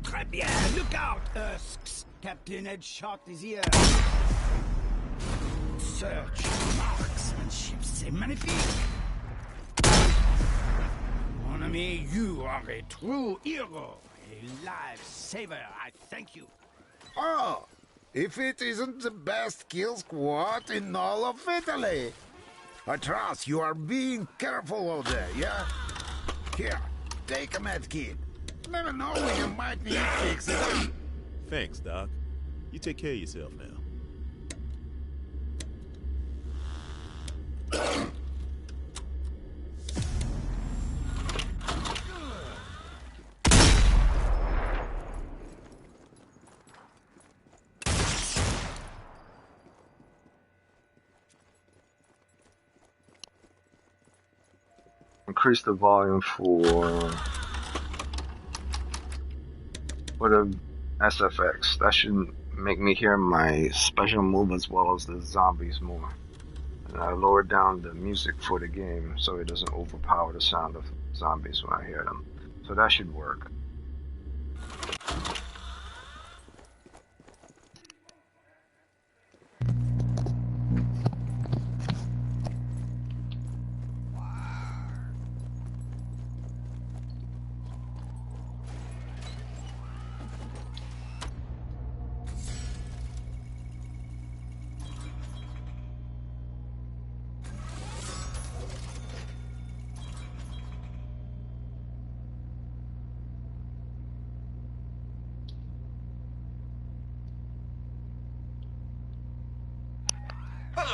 Très bien, look out, Usks. Captain Headshot is here. Search, marksmanship, c'est magnifique. Mon ami, you are a true hero, a lifesaver. I thank you. Oh, if it isn't the best kill squad in all of Italy. I trust you are being careful out there, yeah? Here, take a med kit. Never know when you might need fixing up. Thanks, Doc. You take care of yourself now. Increase the volume for the SFX. That should make me hear my special move as well as the zombies more. And I lowered down the music for the game so it doesn't overpower the sound of zombies when I hear them. So that should work.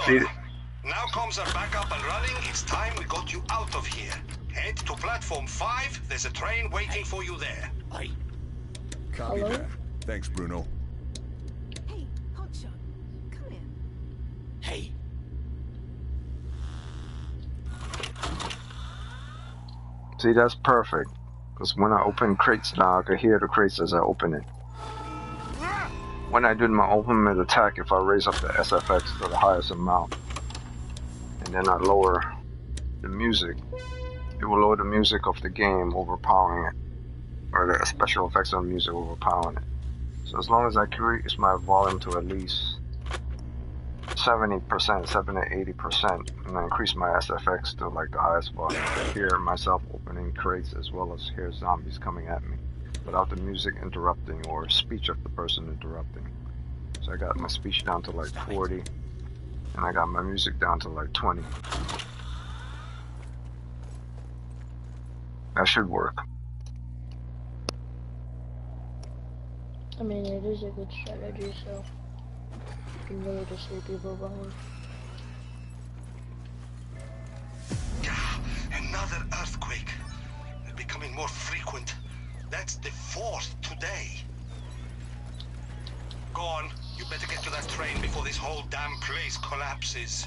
Welcome. Now comms are back up and running. It's time we got you out of here. Head to platform 5. There's a train waiting for you there. Oi. Copy that. Thanks, Bruno. Hey, Hotshot, come here. Hey. See, that's perfect. Because when I open crates now, I can hear the crates as I open it. When I do my ultimate attack, if I raise up the SFX to the highest amount, and then I lower the music, it will lower the music of the game, overpowering it. Or the special effects on the music overpowering it. So as long as I increase my volume to at least 70%, 70 to 80%, and I increase my SFX to like the highest volume, I hear myself opening crates as well as hear zombies coming at me without the music interrupting or speech of the person interrupting. So I got my speech down to like 40, and I got my music down to like 20. That should work. I mean, it is a good strategy, so you can really just leave people behind. Another earthquake. They're becoming more frequent. That's the 4th today. Go on. You better get to that train before this whole damn place collapses.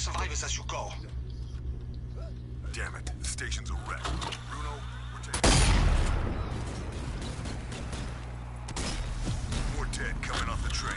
survivors as you go. Damn it, the station's a wreck. Bruno, we're taking... More dead coming off the train.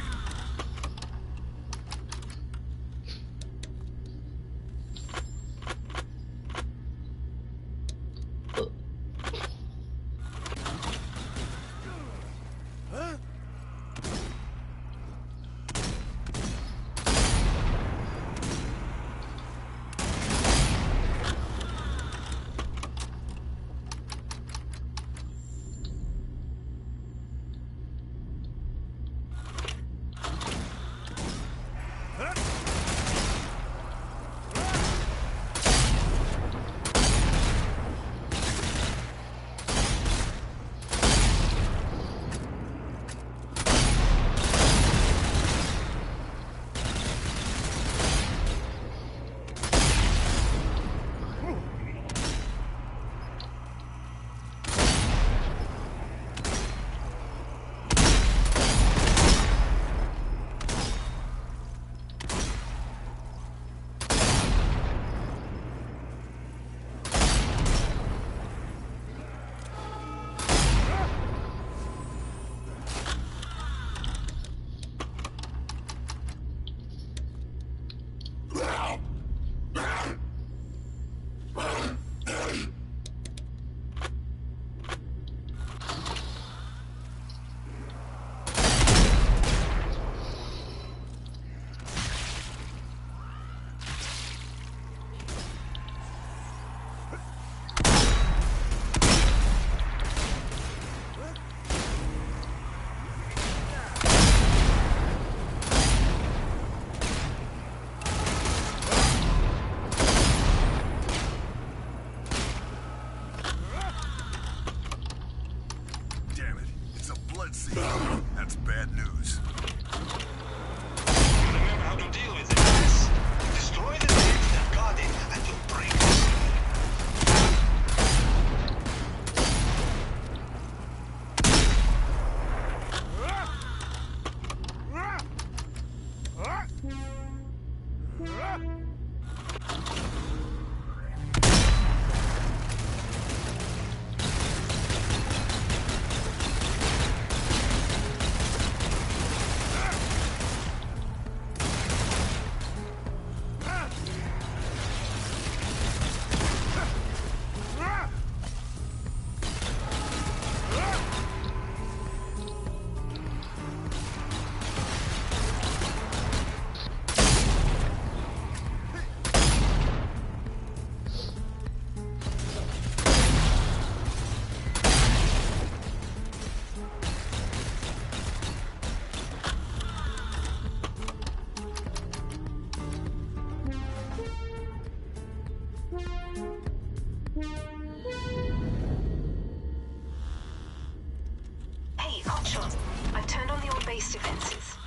Hey, Hotshot. I've turned on the old base defenses.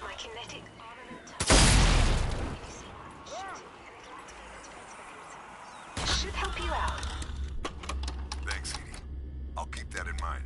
My kinetic armament should help you out. Thanks, Edie. I'll keep that in mind.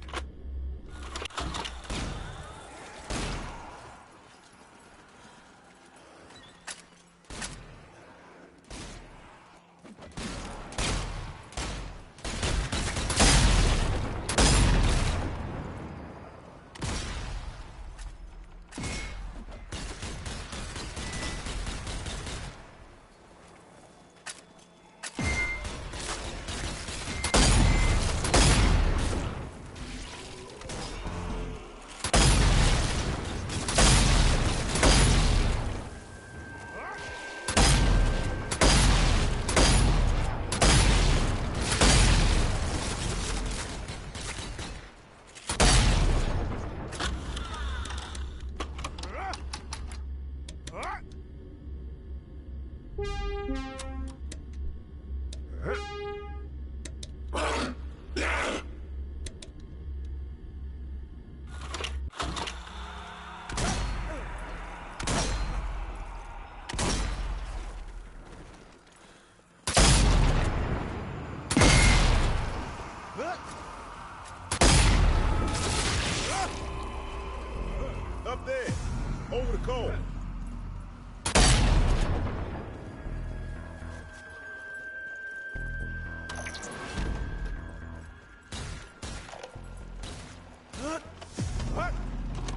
Up there, over the coal.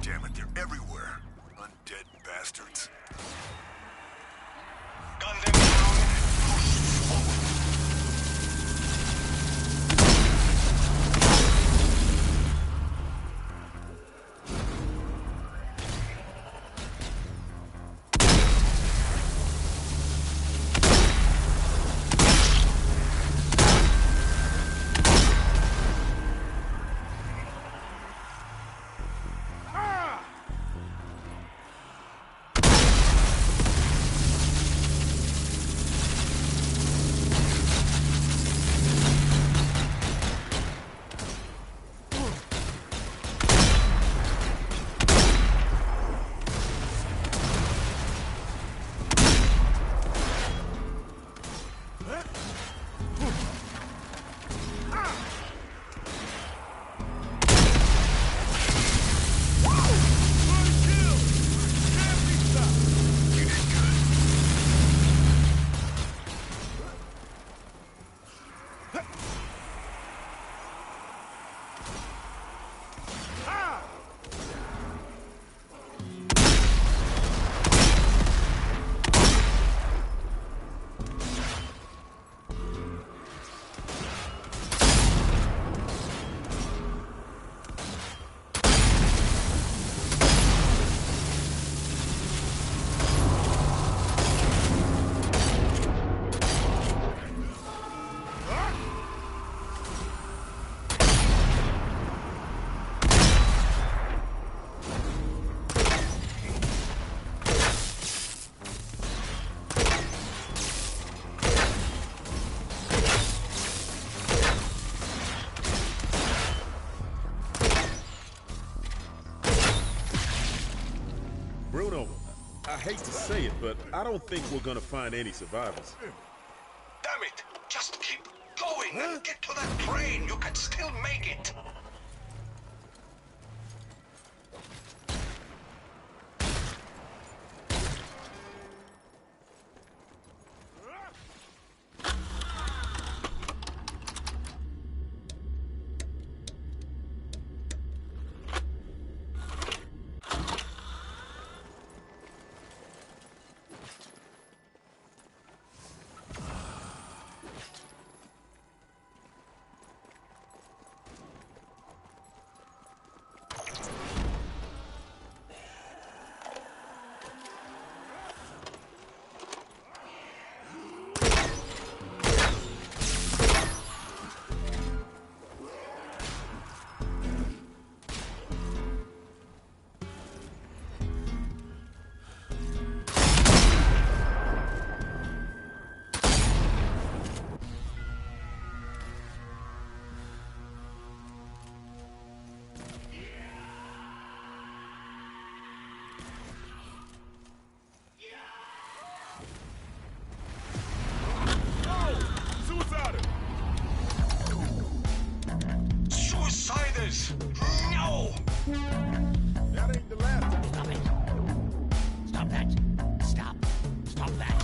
Damn it, they're everywhere. Undead bastards. Gun them down. Push forward. Bruno, I hate to say it, but I don't think we're gonna find any survivors. Damn it! Just keep going and get to that train. You can still make it. orders. No! That ain't the last. Stop it. Stop that. Stop. Stop that.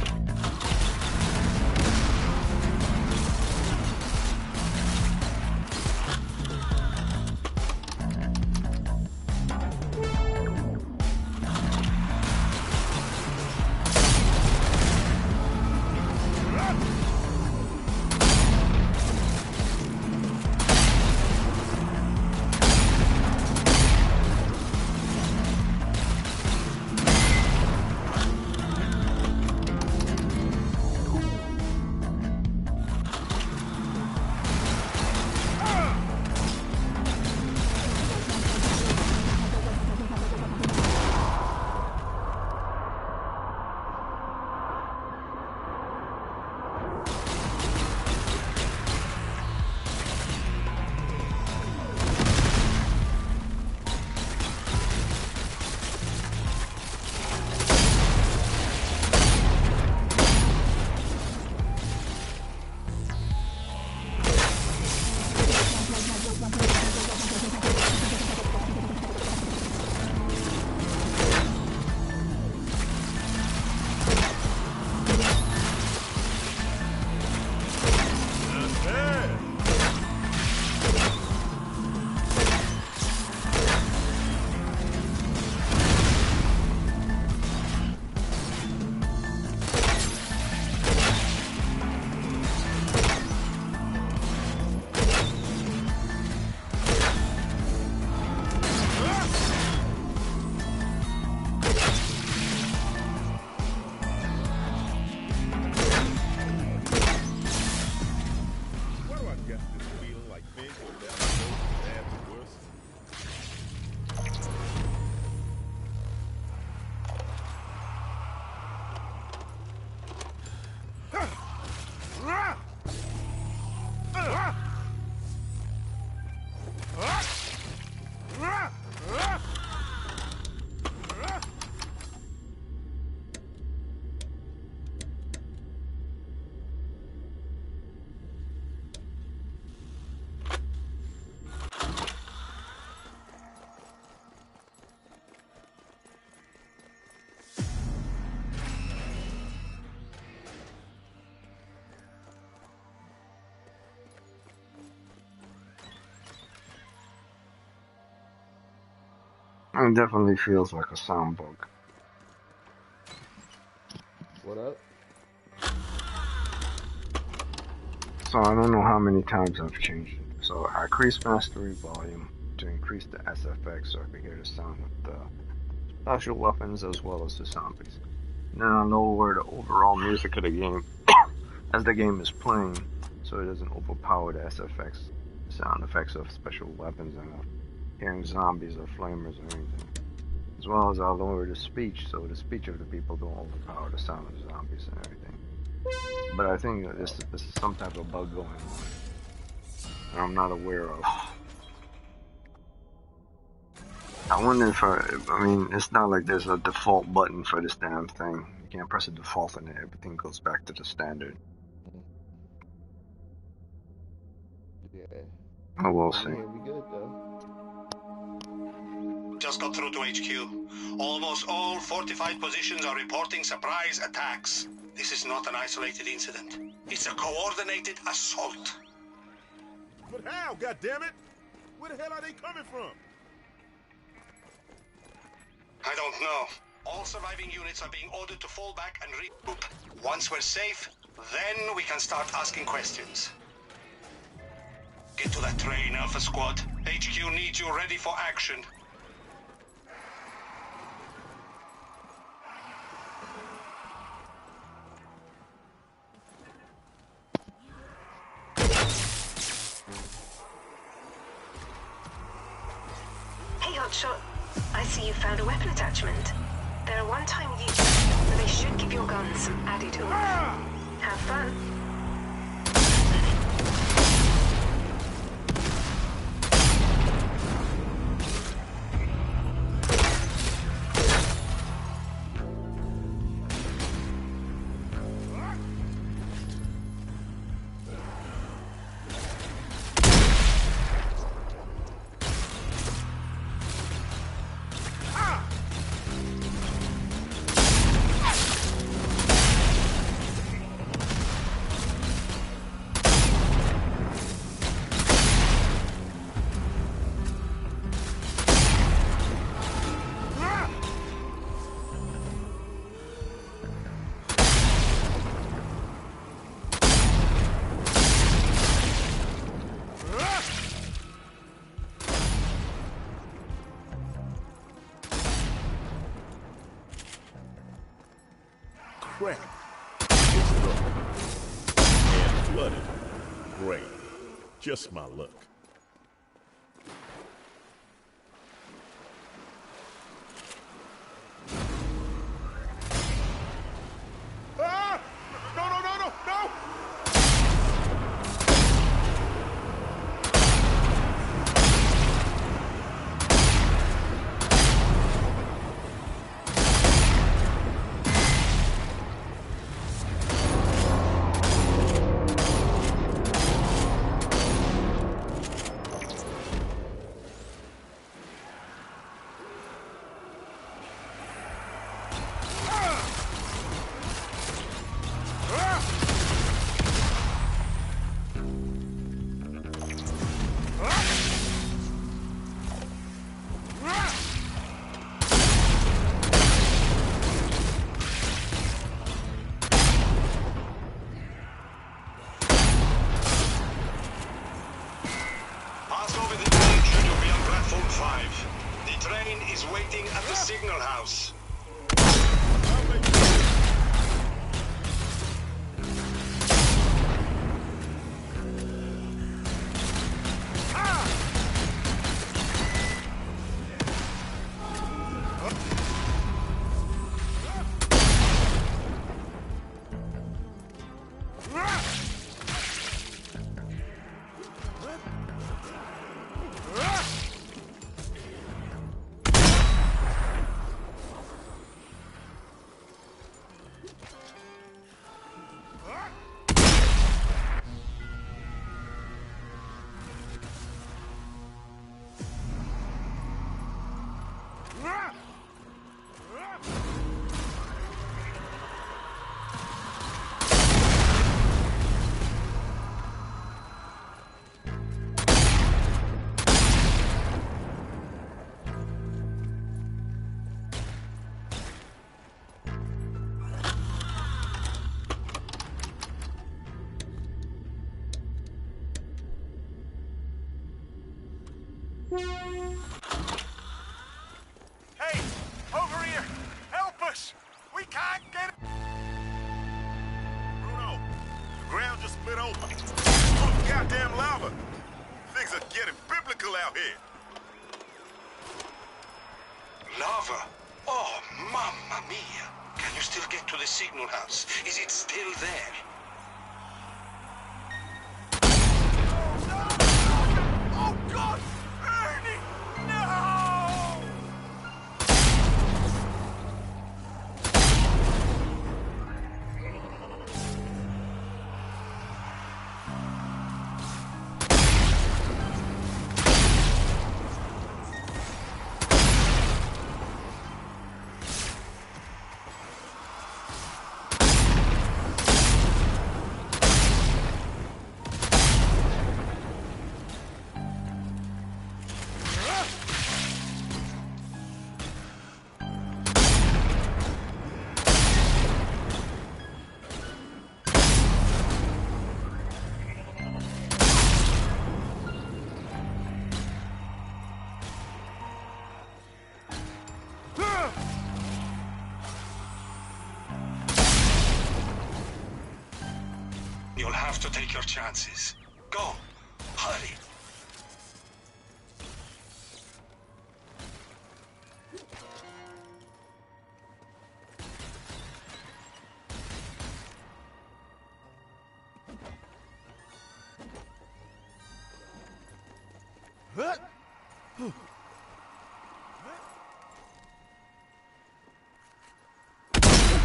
It definitely feels like a sound bug. What up? So I don't know how many times I've changed it. So I increased mastery volume to increase the SFX so I could hear the sound of the special weapons as well as the zombies. And then I lower the overall music of the game as the game is playing so it doesn't overpower the SFX sound effects of special weapons and hearing zombies or flamers or anything. As well as I'll lower the speech so the speech of the people don't overpower the sound of zombies and everything. But I think that this is some type of bug going on that I'm not aware of. I wonder if I mean, it's not like there's a default button for this damn thing. You can't press a default and everything goes back to the standard. Yeah. Oh, we'll see. Yeah, we good though. Just got through to HQ. Almost all fortified positions are reporting surprise attacks. This is not an isolated incident. It's a coordinated assault. But how, goddammit? Where the hell are they coming from? I don't know. All surviving units are being ordered to fall back and regroup. Once we're safe, then we can start asking questions. Get to that train, Alpha Squad. HQ needs you ready for action. Hey, Hotshot. I see you found a weapon attachment. They're a one-time use, but they should give your guns some added oomph. Have fun. flooded. Great. Just my luck. Ah! No, no, no, no, no! Pass over the bridge and you'll be on platform 5. The train is waiting at the signal house. Hey, over here! Help us! We can't get it! Bruno, the ground just split open. Oh, goddamn lava! Things are getting biblical out here. Lava? Oh, mamma mia! Can you still get to the signal house? Is it still there? Oh, God! Ernie! No! You'll have to take your chances. Go! Hurry!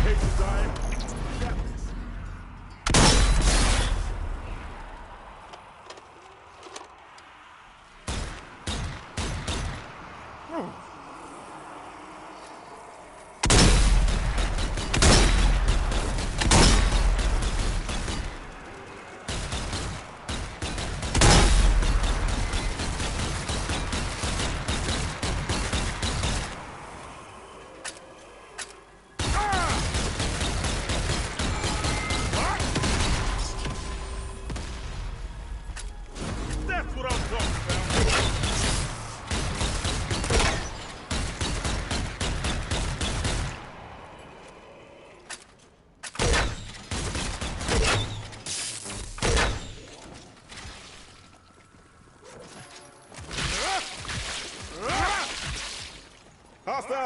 Patience, Iron. Got this.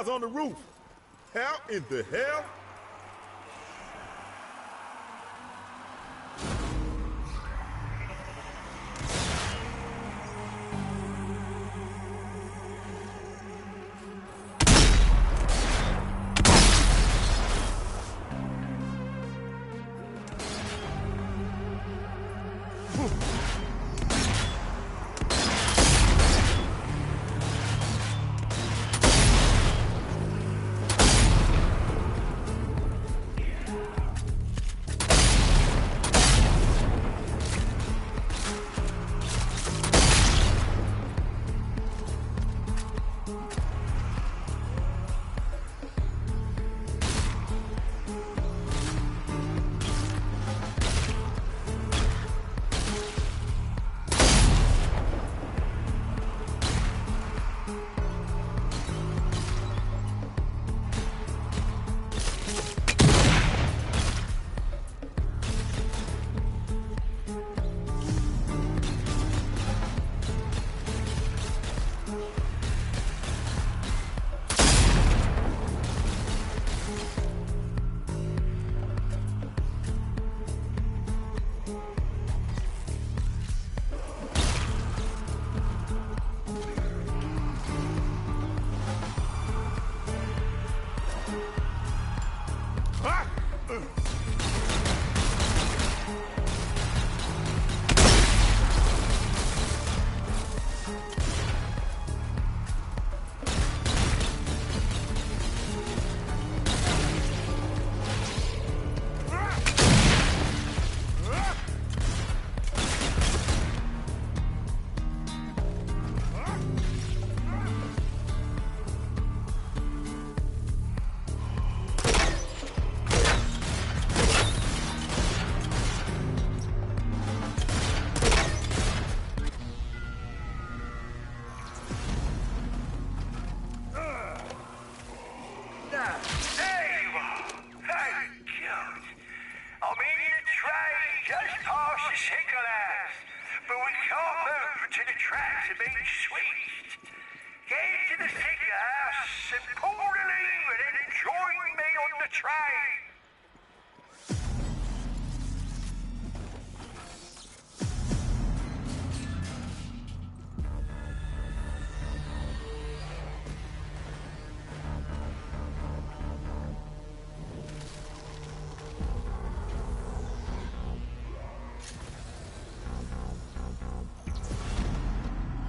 guys on the roof. How in the hell?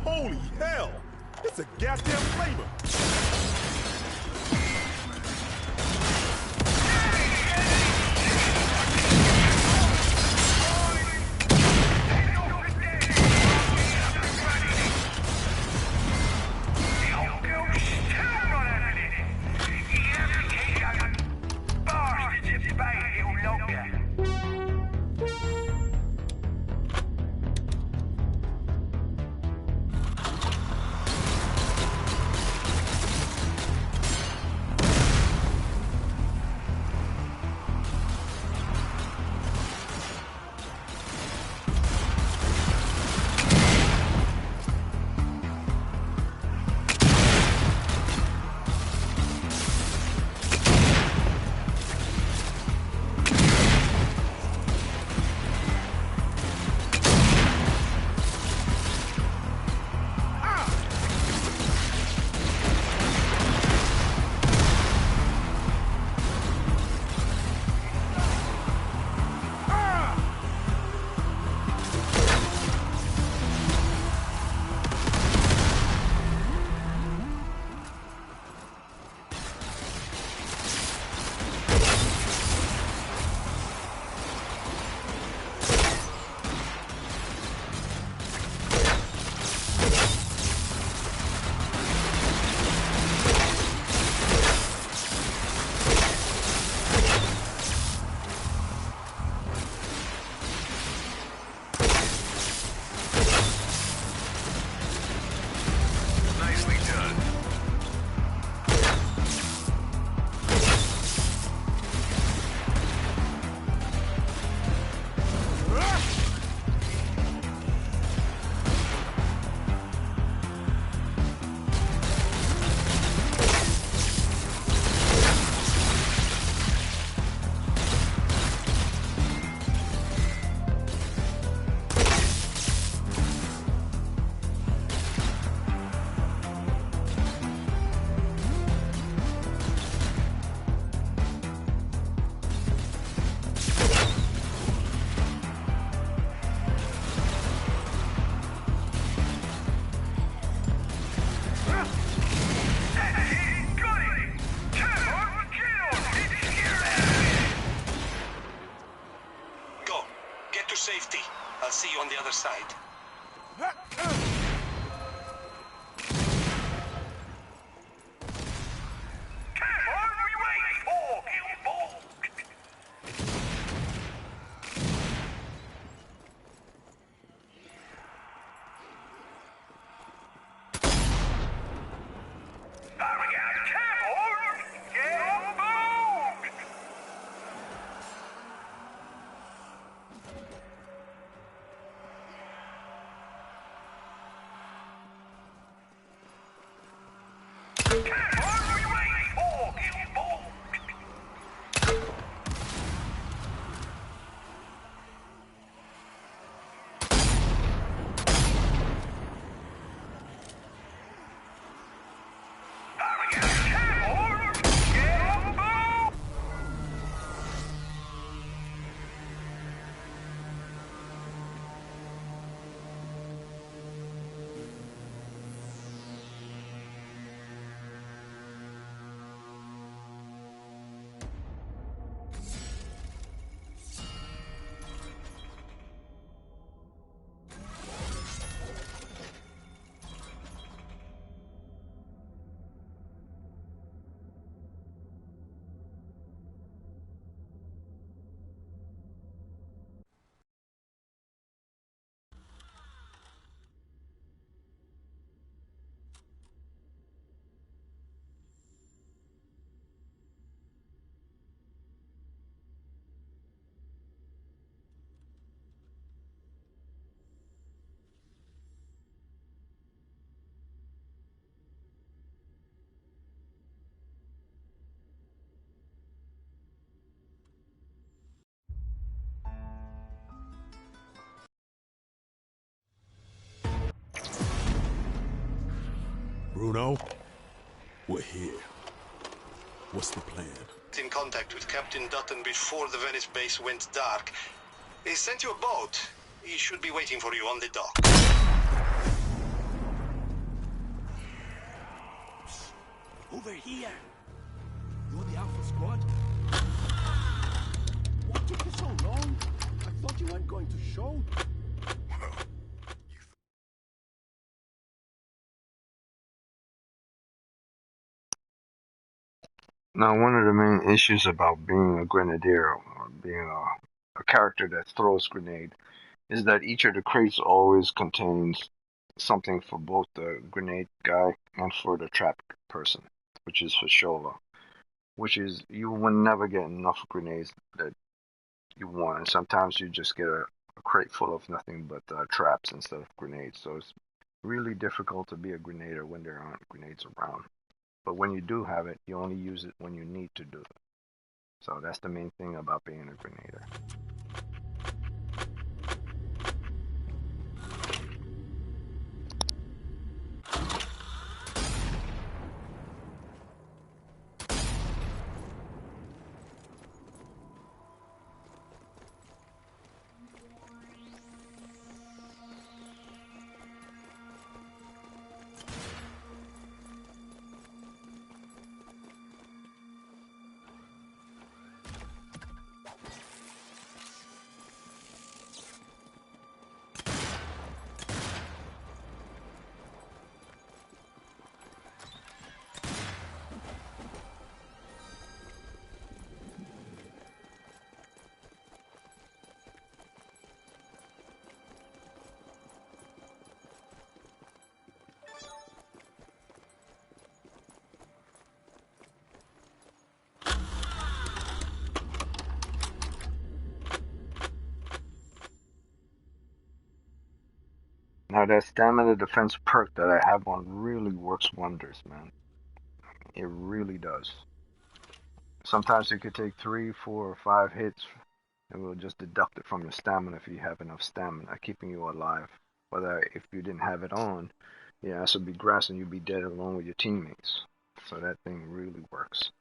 Holy hell! It's a goddamn flavor! safety. I'll see you on the other side. Bruno, we're here. What's the plan? In contact with Captain Dutton before the Venice base went dark. He sent you a boat. He should be waiting for you on the dock. Over here. You're the Alpha Squad? What took you so long? I thought you weren't going to show. Now, one of the main issues about being a Grenadier, or being a character that throws grenade, is that each of the crates always contains something for both the grenade guy and for the trap person, which is for Shola. Which is, you will never get enough grenades that you want, and sometimes you just get a crate full of nothing but traps instead of grenades. So it's really difficult to be a grenader when there aren't grenades around. But when you do have it, you only use it when you need to do it. So that's the main thing about being a grenader. Now that stamina defense perk that I have on really works wonders, man. It really does. Sometimes it could take 3, 4, or 5 hits, and we'll just deduct it from your stamina if you have enough stamina, keeping you alive. Whether if you didn't have it on, your ass would be grass and you'd be dead along with your teammates. So that thing really works.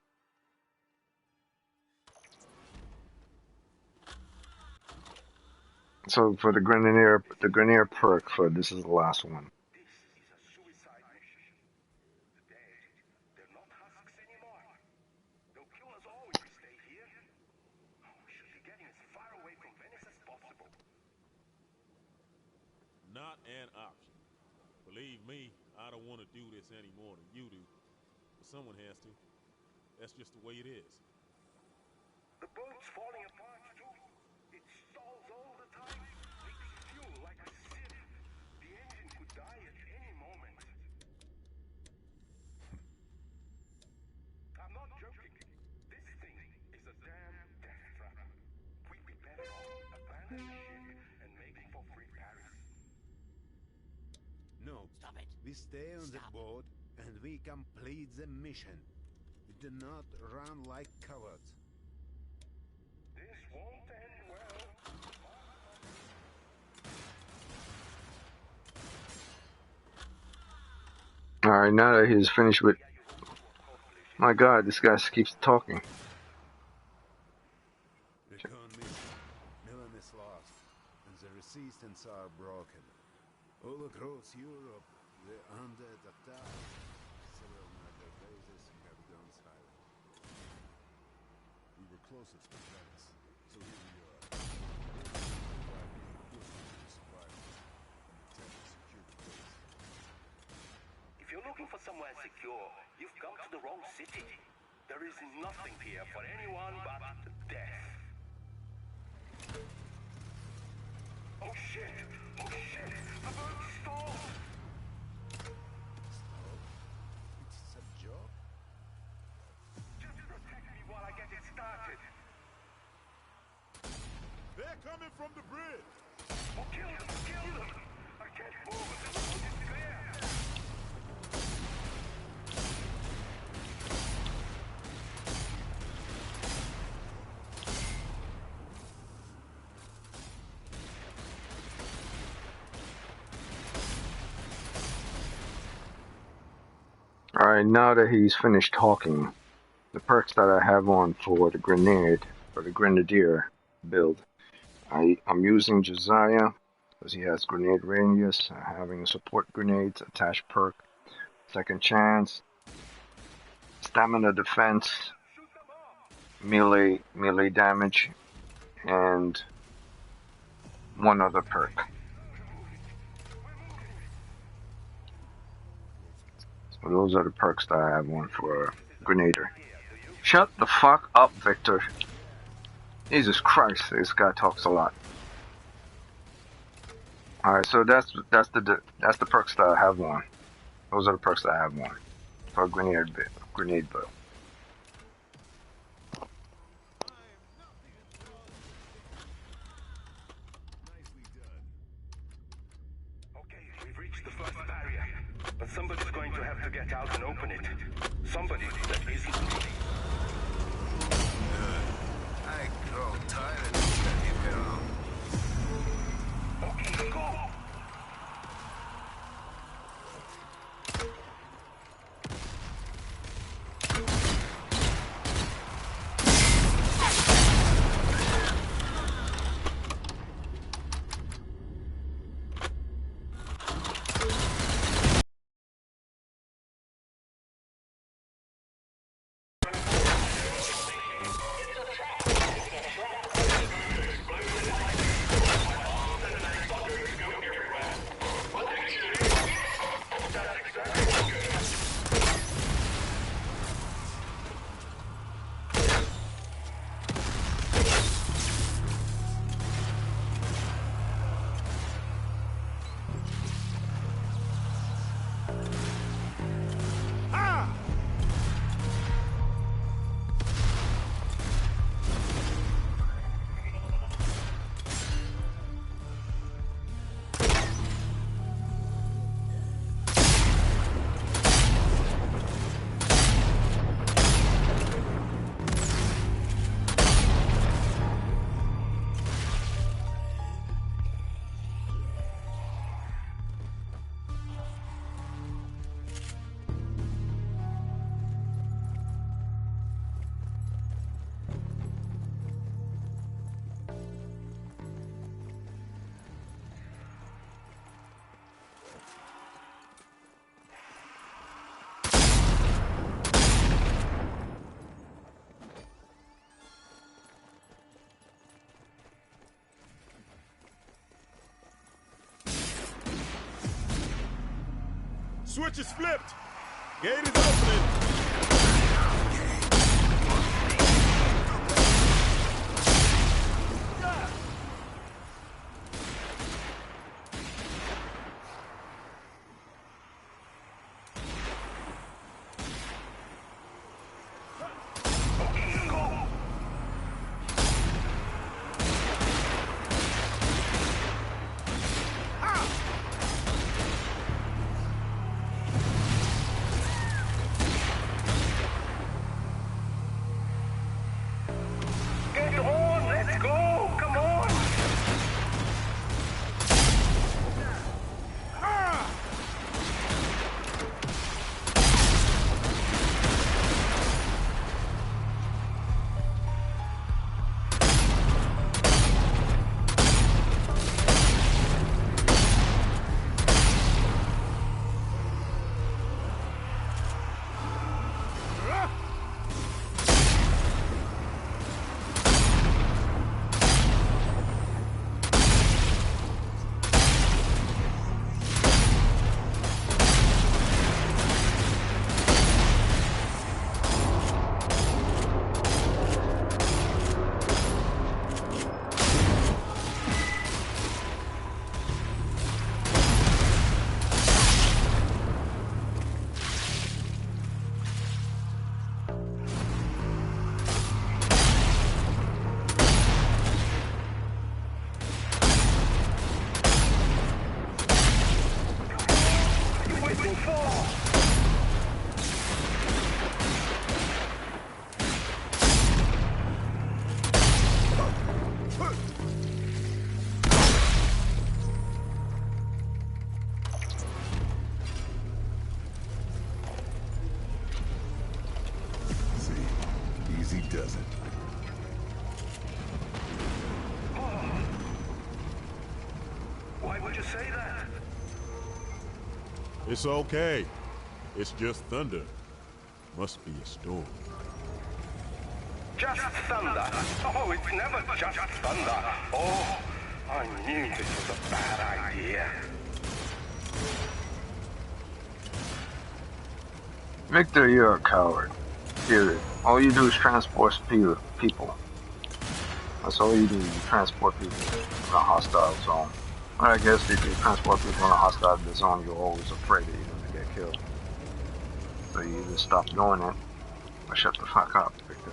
So for the Grenadier perk, for this is the last one. Not an option. Believe me, I don't want to do this any more than you do. But someone has to. That's just the way it is. The boat's falling apart, too. It stalls all the time. Leaks fuel like a sieve. The engine could die at any moment. I'm not joking. This thing is a damn death trap. We'd be better off abandoning ship and making for free Paris. No. Stop it. We stay on the boat and we complete the mission. We do not run like cowards. This won't end well. Alright, now that he's finished with... My god, this guy keeps talking. Recon mission. Milan is lost, and the resistance are broken. All across Europe, the undead attack. Several NATO bases have gone silent. We were closest to Venice, so here we are. If you're looking for somewhere secure, you've come to the wrong city. There is nothing here for anyone but death. Oh shit! Oh shit! The boat stalled! It's a joke? Just protect me while I get it started. They're coming from the bridge! Oh, kill them! Kill them! I can't move until the road is clear! Alright, now that he's finished talking, the perks that I have on for the Grenadier build. I'm using Josiah because he has grenade radius, having support grenades, attached perk, second chance, stamina defense, melee damage, and one other perk. So those are the perks that I have on for Grenadier. Shut the fuck up, Victor. Jesus Christ, this guy talks a lot. Alright, so that's the perks that I have on. Those are the perks that I have on for grenade build. Okay, we've reached the first barrier. But somebody's going to have to get out and open it. Somebody that isn't me. I grow tired of standing around. Okay, go! Switch is flipped. Gate is opening. It's okay. It's just thunder. Must be a storm. Just thunder. Oh, it's never just thunder. Oh, I knew this was a bad idea. Victor, you're a coward. Period. All you do is transport people. That's all you do. You transport people in a hostile zone. I guess if you transport people in a hostile zone, you're always afraid that you're going to get killed. So you either stop doing it, or shut the fuck up, Victor.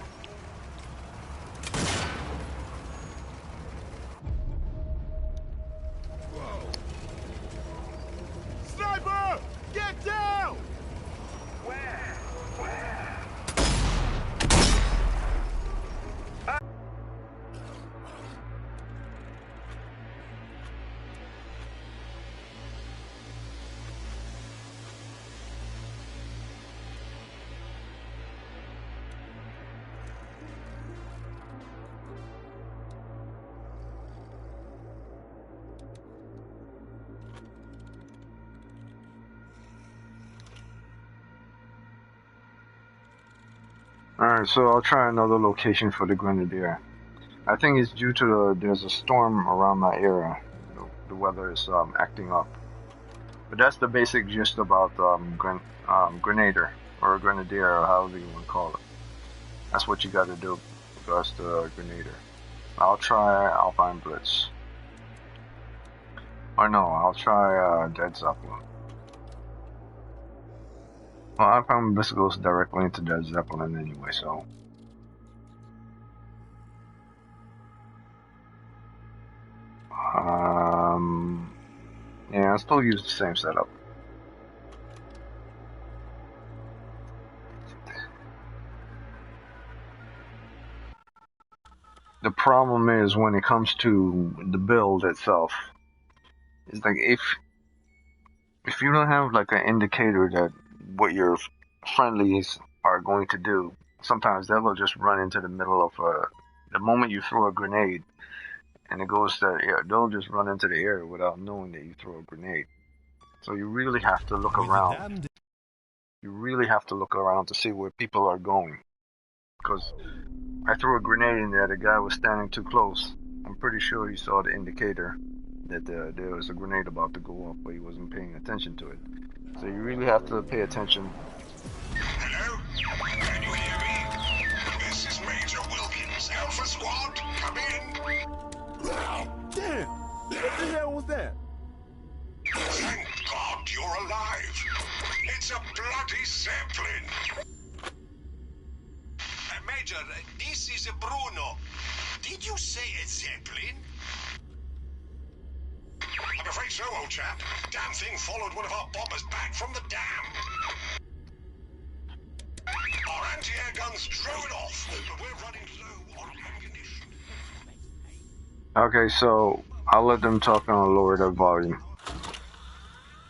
Whoa. Sniper! Get down! Where? Alright, so I'll try another location for the Grenadier. I think it's due to there's a storm around my area. The weather is acting up. But that's the basic gist about Grenadier, or Grenadier, or however you want to call it. That's what you gotta do with regards to Grenadier. I'll try Alpine Blitz. Or no, I'll try Dead Zeppelin. Well, Alpine Blitz goes directly into Dead Zeppelin anyway, so... yeah, I'll still use the same setup. The problem is when it comes to the build itself, it's like if you don't have like an indicator that what your friendlies are going to do, sometimes they'll just run into the middle of the moment you throw a grenade, and it goes to air, they'll just run into the air without knowing that you throw a grenade. So you really have to look around. You really have to look around to see where people are going. Because I threw a grenade in there, the guy was standing too close. I'm pretty sure he saw the indicator that there was a grenade about to go off, but he wasn't paying attention to it. So you really have to pay attention. Hello? Can you hear me? This is Major Wilkins. Alpha Squad, come in. Damn! What the hell was that? Thank God you're alive. It's a bloody Zeppelin. Major, this is Bruno. Did you say a Zeppelin? I'm afraid so, old chap. Damn thing followed one of our bombers back from the dam. Our anti-air guns drove it off, but we're running low on ammunition. Okay, so I'll let them talk on a lower the volume.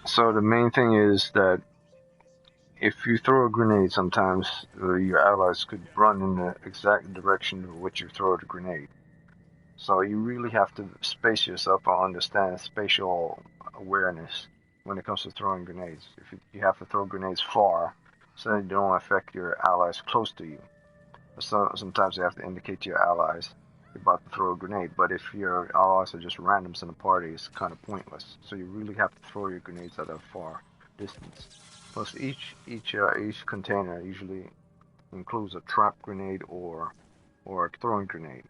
So the main thing is that if you throw a grenade, sometimes your allies could run in the exact direction of which you throw the grenade. So you really have to space yourself or understand spatial awareness when it comes to throwing grenades. If you have to throw grenades far, so they don't affect your allies close to you. So sometimes you have to indicate to your allies you're about to throw a grenade. But if your allies are just randoms in a party, it's kind of pointless. So you really have to throw your grenades at a far distance. Plus, each container usually includes a trap grenade or a throwing grenade.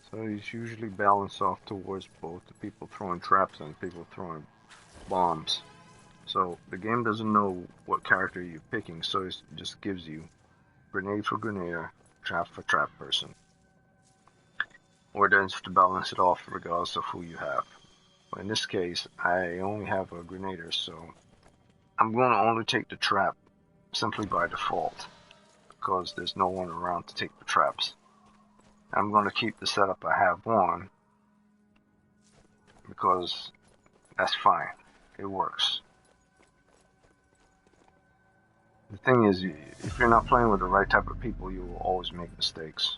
So it's usually balanced off towards both the people throwing traps and people throwing bombs. So the game doesn't know what character you're picking, so it just gives you grenade for grenadier, trap for trap person. Or then to balance it off regardless of who you have. But in this case, I only have a grenadier, so I'm going to only take the trap simply by default, because there's no one around to take the traps. I'm going to keep the setup I have on, because that's fine. It works. The thing is, if you're not playing with the right type of people, you will always make mistakes.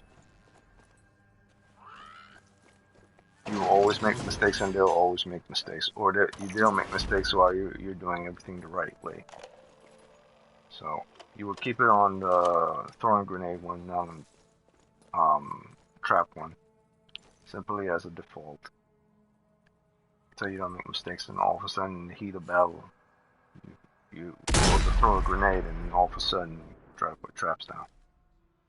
You will always make mistakes, and they'll always make mistakes. Or they'll make mistakes while you're doing everything the right way. So, you will keep it on the throwing grenade one, trap one, simply as a default, so you don't make mistakes. And all of a sudden, in the heat of battle, you go to throw a grenade, and all of a sudden, try to put traps down.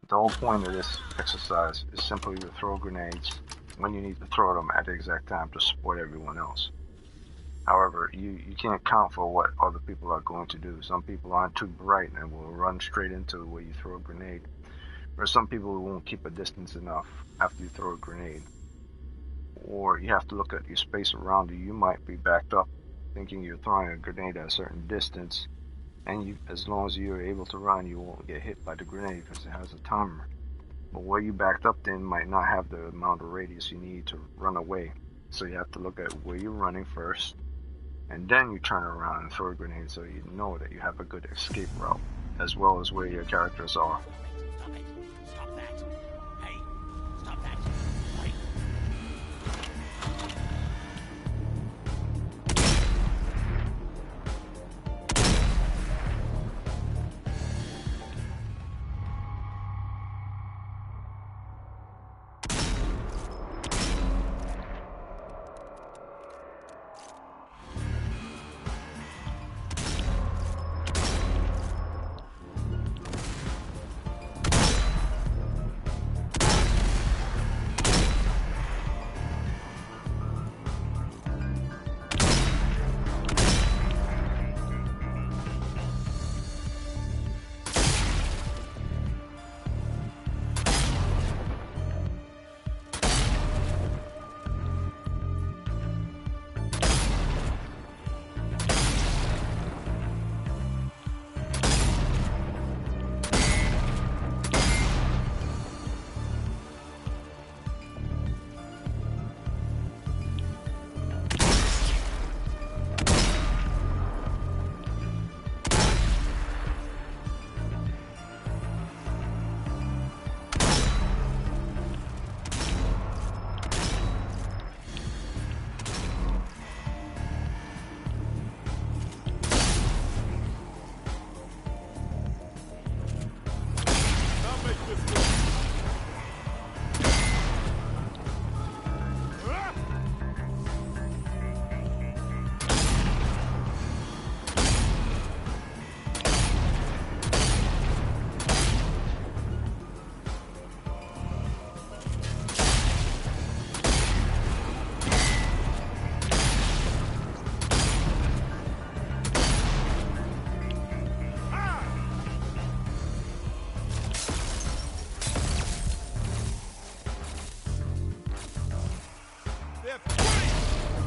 The whole point of this exercise is simply to throw grenades when you need to throw them at the exact time to support everyone else. However, you can't count for what other people are going to do. Some people aren't too bright and will run straight into where you throw a grenade. Or some people won't keep a distance enough after you throw a grenade. Or you have to look at your space around you. You might be backed up thinking you're throwing a grenade at a certain distance, and as long as you're able to run, you won't get hit by the grenade because it has a timer. But where you backed up then might not have the amount of radius you need to run away. So you have to look at where you're running first, and then you turn around and throw a grenade so you know that you have a good escape route, as well as where your characters are. Stop it. Stop that. Hey, stop that. Hey.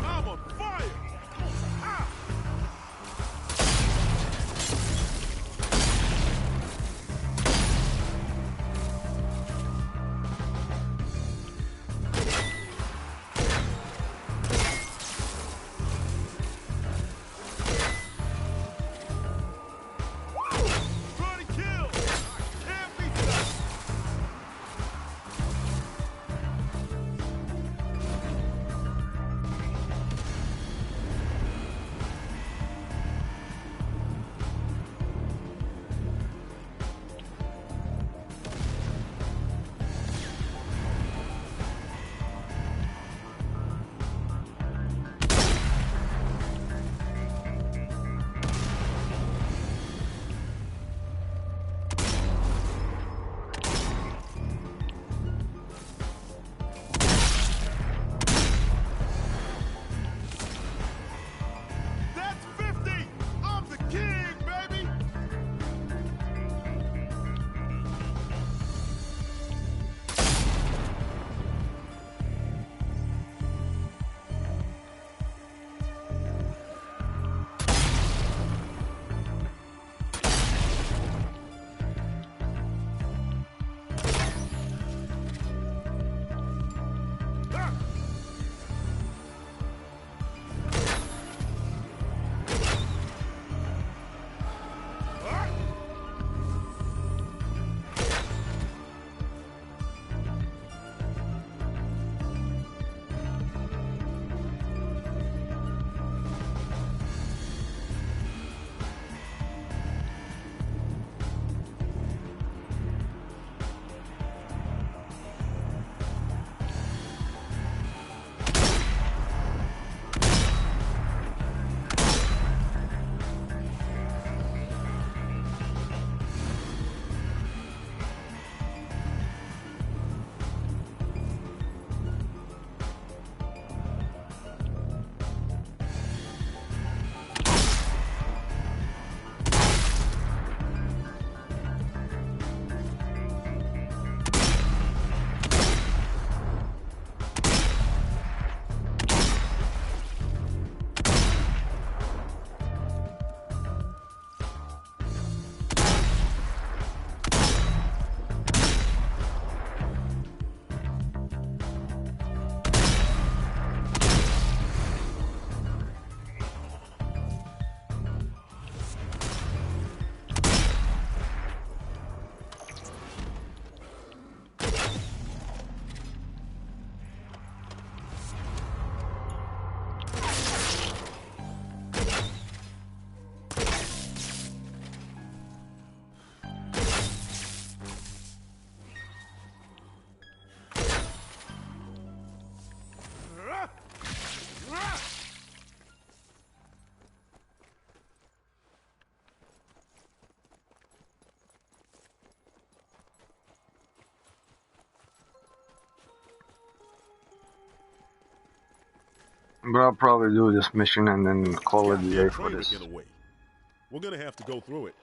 I'm on fire! Ah! But I'll probably do this mission and then call it a day for this. Get away. We're gonna have to go through it.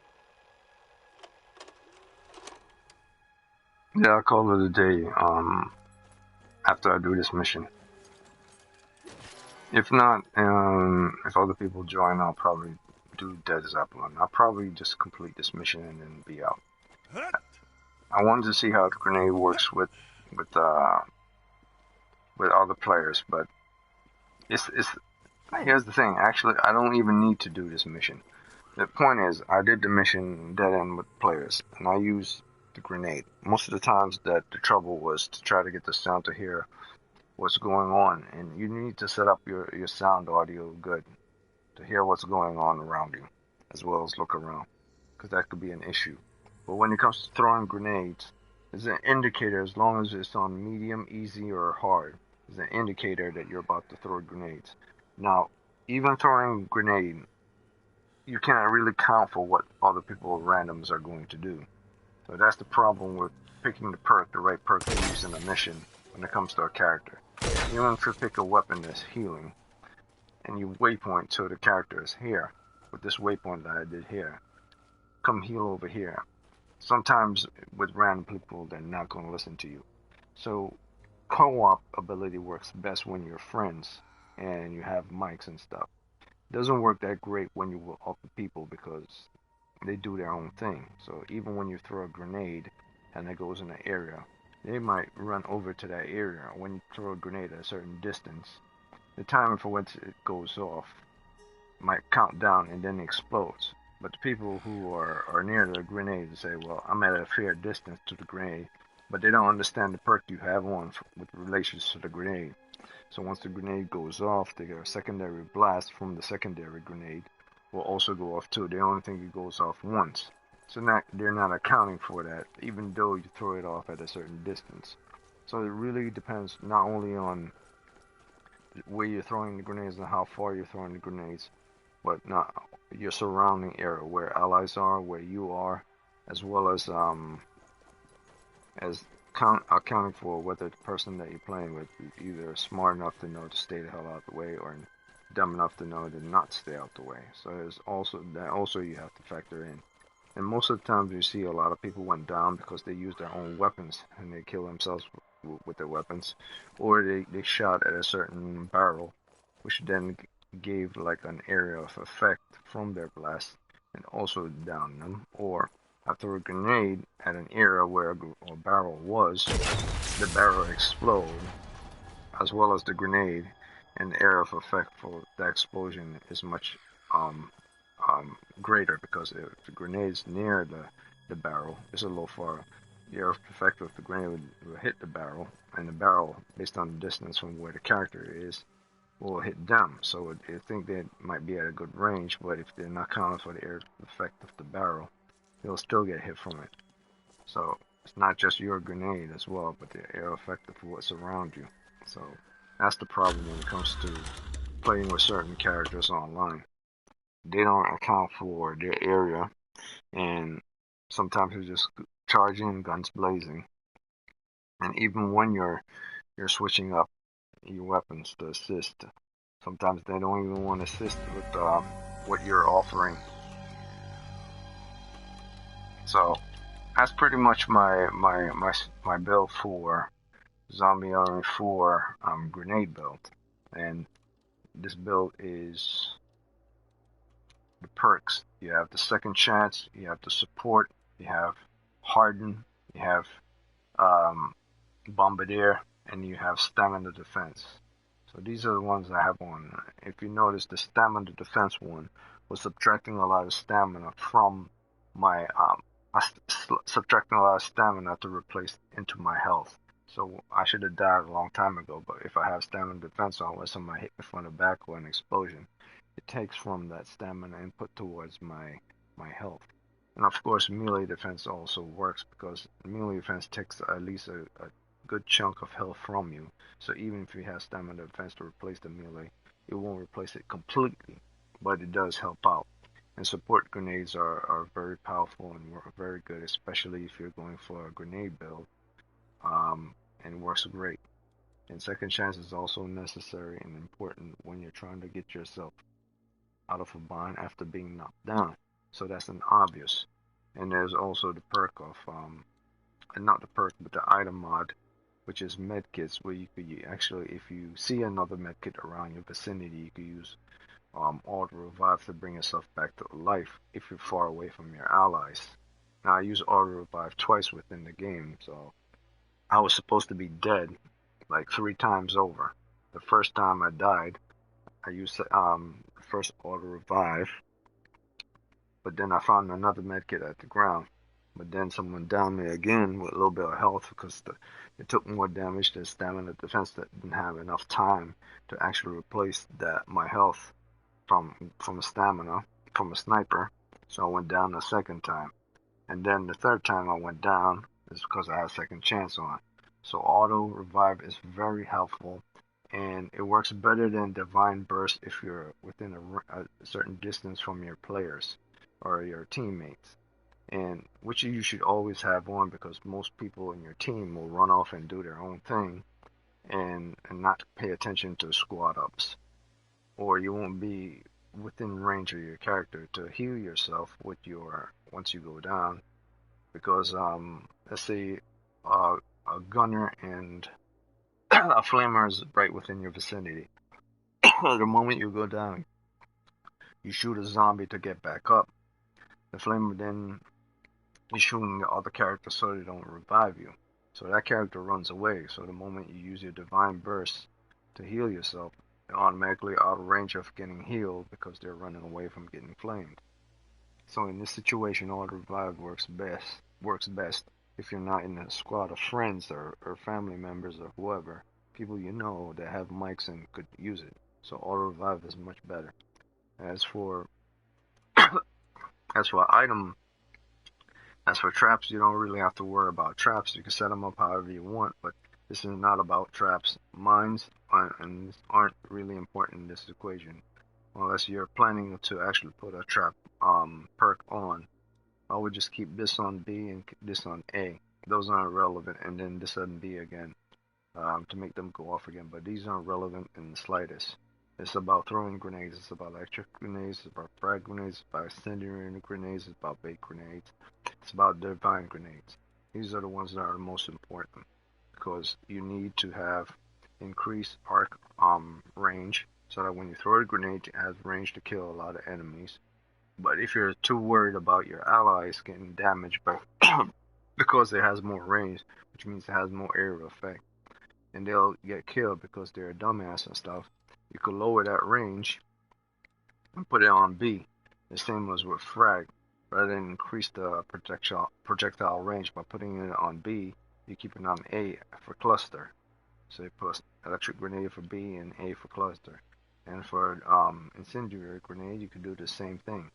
Yeah, I'll call it a day, after I do this mission. If not, if other people join, I'll probably do Dead Zeppelin. I'll probably just complete this mission and then be out. I wanted to see how the grenade works with other players, but it's here's the thing. Actually, I don't even need to do this mission. The point is, I did the mission dead end with players, and I used the grenade. Most of the times that the trouble was to try to get the sound to hear what's going on, and you need to set up your sound audio good to hear what's going on around you, as well as look around, because that could be an issue. But when it comes to throwing grenades, there's an indicator, as long as it's on medium, easy, or hard, there's an indicator that you're about to throw grenades. Now, even throwing a grenade, you can't really count for what other people randoms are going to do. So that's the problem with picking the right perk to use in a mission when it comes to a character. Even if you pick a weapon that's healing, and you waypoint so the character is here, with this waypoint that I did here, come heal over here. Sometimes with random people, they're not going to listen to you. So co-op ability works best when you're friends and you have mics and stuff. Doesn't work that great when you with other people because they do their own thing. So even when you throw a grenade and it goes in an area, they might run over to that area. When you throw a grenade at a certain distance, the time for when it goes off might count down and then it explodes. But the people who are near the grenade say, well, I'm at a fair distance to the grenade, but they don't understand the perk you have on with relations to the grenade. So once the grenade goes off, they get a secondary blast from the secondary grenade will also go off too. They only think it goes off once. So they're not accounting for that, even though you throw it off at a certain distance. So it really depends not only on where you're throwing the grenades and how far you're throwing the grenades, but not your surrounding area, where allies are, where you are, as well as accounting for whether the person that you're playing with is either smart enough to know to stay the hell out of the way or dumb enough to know to not stay out the way. So there's also that you have to factor in. And most of the times you see a lot of people went down because they used their own weapons and they kill themselves with their weapons, or they shot at a certain barrel, which then gave like an area of effect from their blast and also downed them. Or after a grenade at an area where a barrel was, the barrel explode as well as the grenade, and the area of effect for the explosion is much greater because if the grenade's near the barrel, it's a little far. The area of effect of the grenade will hit the barrel, and the barrel, based on the distance from where the character is, will hit them. So I think they might be at a good range, but if they're not counting for the area of effect of the barrel, they'll still get hit from it. So it's not just your grenade as well, but the area of effect of what's around you. So that's the problem when it comes to playing with certain characters online. They don't account for their area, and sometimes you just charge in guns blazing. And even when you're switching up your weapons to assist, sometimes they don't even want to assist with what you're offering. So that's pretty much my build for Zombie Army 4 grenade build. And this build is the perks. You have the second chance, you have the support, you have harden, you have bombardier, and you have stamina defense. So these are the ones I have on. If you notice, the stamina defense one was subtracting a lot of stamina from my subtracting a lot of stamina to replace into my health. So I should have died a long time ago, but if I have stamina defense on, when somebody hit me from the back or an explosion, it takes from that stamina and put towards my health. And of course, melee defense also works because melee defense takes at least a good chunk of health from you. So even if you have stamina defense to replace the melee, it won't replace it completely, but it does help out. And support grenades are very powerful and work very good, especially if you're going for a grenade build. And it works great. And second chance is also necessary and important when you're trying to get yourself out of a bind after being knocked down. So that's an obvious. And there's also the perk of, not the perk, but the item mod, which is medkits, where you could actually, if you see another medkit around your vicinity, you could use auto revive to bring yourself back to life if you're far away from your allies. Now I use auto revive twice within the game, so I was supposed to be dead like 3 times over. The first time I died, I used first auto revive, but then I found another medkit at the ground. But then someone downed me again with a little bit of health because it took more damage than stamina defense that didn't have enough time to actually replace my health from a stamina from a sniper. So I went down the second time, and then the third time I went down is because I had a second chance on. So auto revive is very helpful, and it works better than divine burst if you're within a certain distance from your players or your teammates, and which you should always have on because most people in your team will run off and do their own thing and not pay attention to squad ups, or you won't be within range of your character to heal yourself with once you go down, because let's say a gunner and a flamer is right within your vicinity. The moment you go down, you shoot a zombie to get back up. The flamer then is shooting the other character so they don't revive you. So that character runs away. So the moment you use your divine burst to heal yourself, they're automatically out of range of getting healed because they're running away from getting flamed. So in this situation, auto revive works best if you're not in a squad of friends or family members or whoever, people you know that have mics and could use it. So auto revive is much better. As for traps, you don't really have to worry about traps. You can set them up however you want, but this is not about traps. Mines aren't really important in this equation, unless you're planning to actually put a trap perk on. I would just keep this on B and this on A. Those aren't relevant, and then this on B again to make them go off again. But these aren't relevant in the slightest. It's about throwing grenades. It's about electric grenades. It's about frag grenades. It's about incendiary grenades. It's about bait grenades. It's about divine grenades. These are the ones that are the most important because you need to have increased arc range so that when you throw a grenade, it has range to kill a lot of enemies. But if you're too worried about your allies getting damaged by because it has more range, which means it has more area effect, and they'll get killed because they're a dumbass and stuff, you could lower that range and put it on B. The same as with frag. Rather than increase the projectile range by putting it on B, you keep it on A for cluster. So you put electric grenade for B and A for cluster. And for incendiary grenade, you could do the same thing.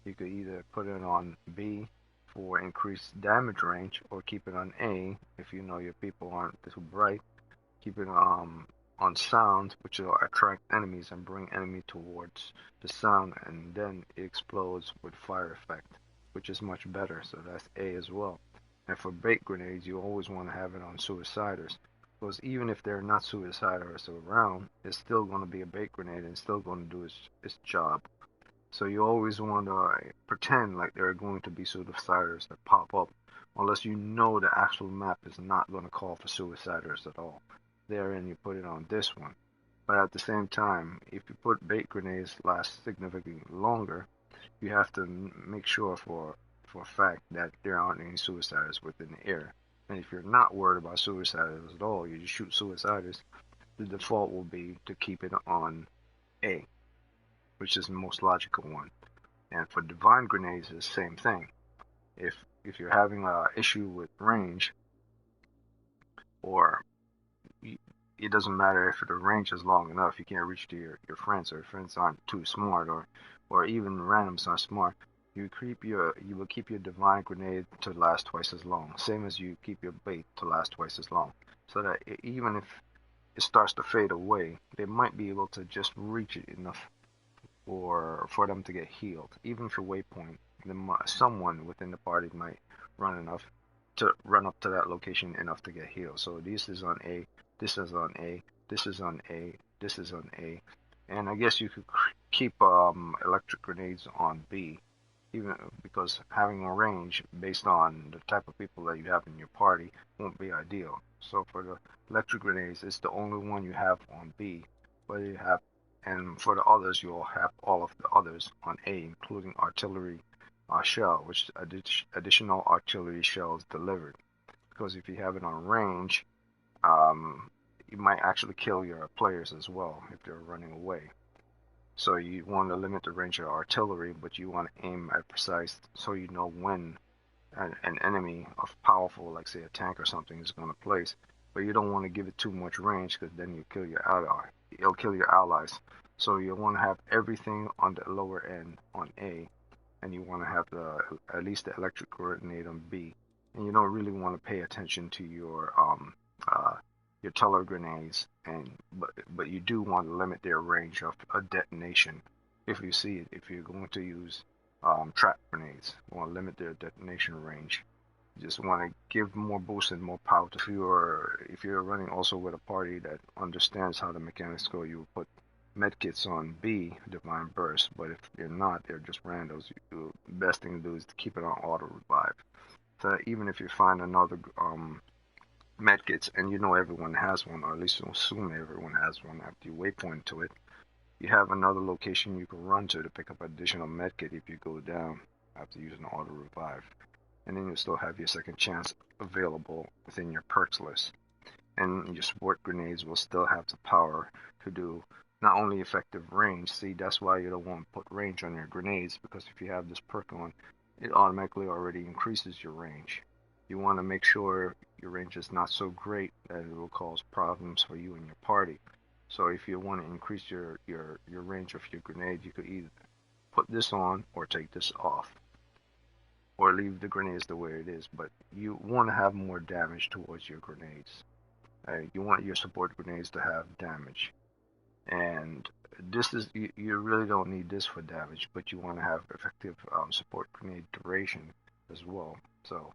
You could either put it on B for increased damage range, or keep it on A if you know your people aren't too bright. Keep it on sound, which will attract enemies and bring enemy towards the sound, and then it explodes with fire effect, which is much better. So that's A as well. And for bait grenades, you always want to have it on suiciders, because even if they're not suiciders around, it's still going to be a bait grenade and still going to do its job. So you always want to pretend like there are going to be suiciders that pop up, unless you know the actual map is not going to call for suiciders at all. Therein you put it on this one. But at the same time, if you put bait grenades last significantly longer, you have to make sure for a fact that there aren't any suiciders within the air. And if you're not worried about suiciders at all, you just shoot suiciders, the default will be to keep it on A, which is the most logical one. And for divine grenades, it's the same thing. If you're having an issue with range, or it doesn't matter if the range is long enough, you can't reach to your friends, or your friends aren't too smart, or even randoms aren't smart, you will keep your divine grenade to last twice as long, same as you keep your bait to last twice as long, so that even if it starts to fade away, they might be able to just reach it enough for them to get healed. Even for waypoint, someone within the party might run up to that location enough to get healed. So this is on A, this is on A, this is on A, this is on A, and I guess you could keep electric grenades on B, even because having a range based on the type of people that you have in your party won't be ideal. So for the electric grenades, it's the only one you have on B, but you have, and for the others, you'll have all of the others on A, including artillery shell, which additional artillery shells delivered. Because if you have it on range, you might actually kill your players as well if they're running away. So you want to limit the range of artillery, but you want to aim at precise, so you know when an enemy of powerful, like say a tank or something, is going to place. But you don't want to give it too much range, because then you kill your ally. It'll kill your allies. So you want to have everything on the lower end on A, and you want to have at least the electric grenade on B. And you don't really want to pay attention to your teller grenades, but you do want to limit their range of a detonation. If you see it, if you're going to use trap grenades, you want to limit their detonation range. You just want to give more boost and more power. If you're running also with a party that understands how the mechanics go, you will put medkits on B, divine burst. But if they're not, they're just randos. The best thing to do is to keep it on auto revive. So even if you find another medkits, and you know everyone has one, or at least you assume everyone has one after you waypoint to it. You have another location you can run to pick up additional medkit if you go down after using auto revive. And then you still have your second chance available within your perks list. And your support grenades will still have the power to do not only effective range. See, that's why you don't want to put range on your grenades, because if you have this perk on, it automatically already increases your range. You want to make sure your range is not so great that it will cause problems for you and your party. So if you want to increase your range of your grenade, you could either put this on or take this off, or leave the grenades the way it is. But you want to have more damage towards your grenades. You want your support grenades to have damage, and this is you really don't need this for damage, but you want to have effective support grenade duration as well. So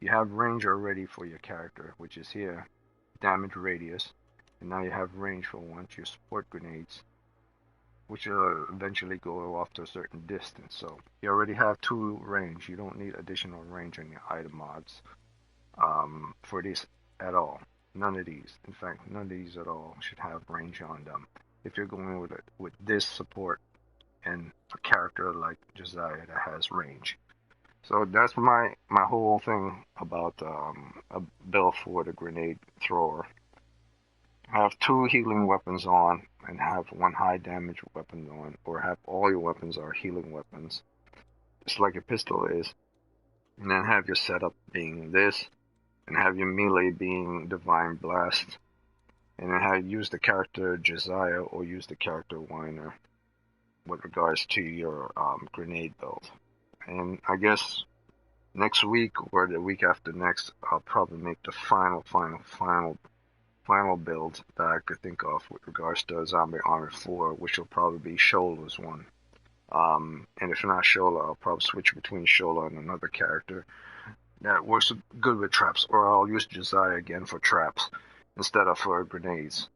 you have range already for your character, which is here, damage radius, and now you have range for one of your support grenades, which will eventually go off to a certain distance. So you already have 2 range. You don't need additional range on your item mods for this at all. None of these. In fact, none of these at all should have range on them. If you're going with this support and a character like Josiah that has range. So that's my whole thing about a build for the grenade thrower. Have 2 healing weapons on and have 1 high damage weapon on, or have all your weapons are healing weapons, just like your pistol is. And then have your setup being this, and have your melee being Divine Blast, and then have use the character Josiah or use the character Weiner with regards to your grenade build. And I guess next week or the week after next, I'll probably make the final build that I could think of with regards to Zombie Army 4, which will probably be Shola's one. And if not Shola, I'll probably switch between Shola and another character that works good with traps, or I'll use Josiah again for traps instead of for grenades.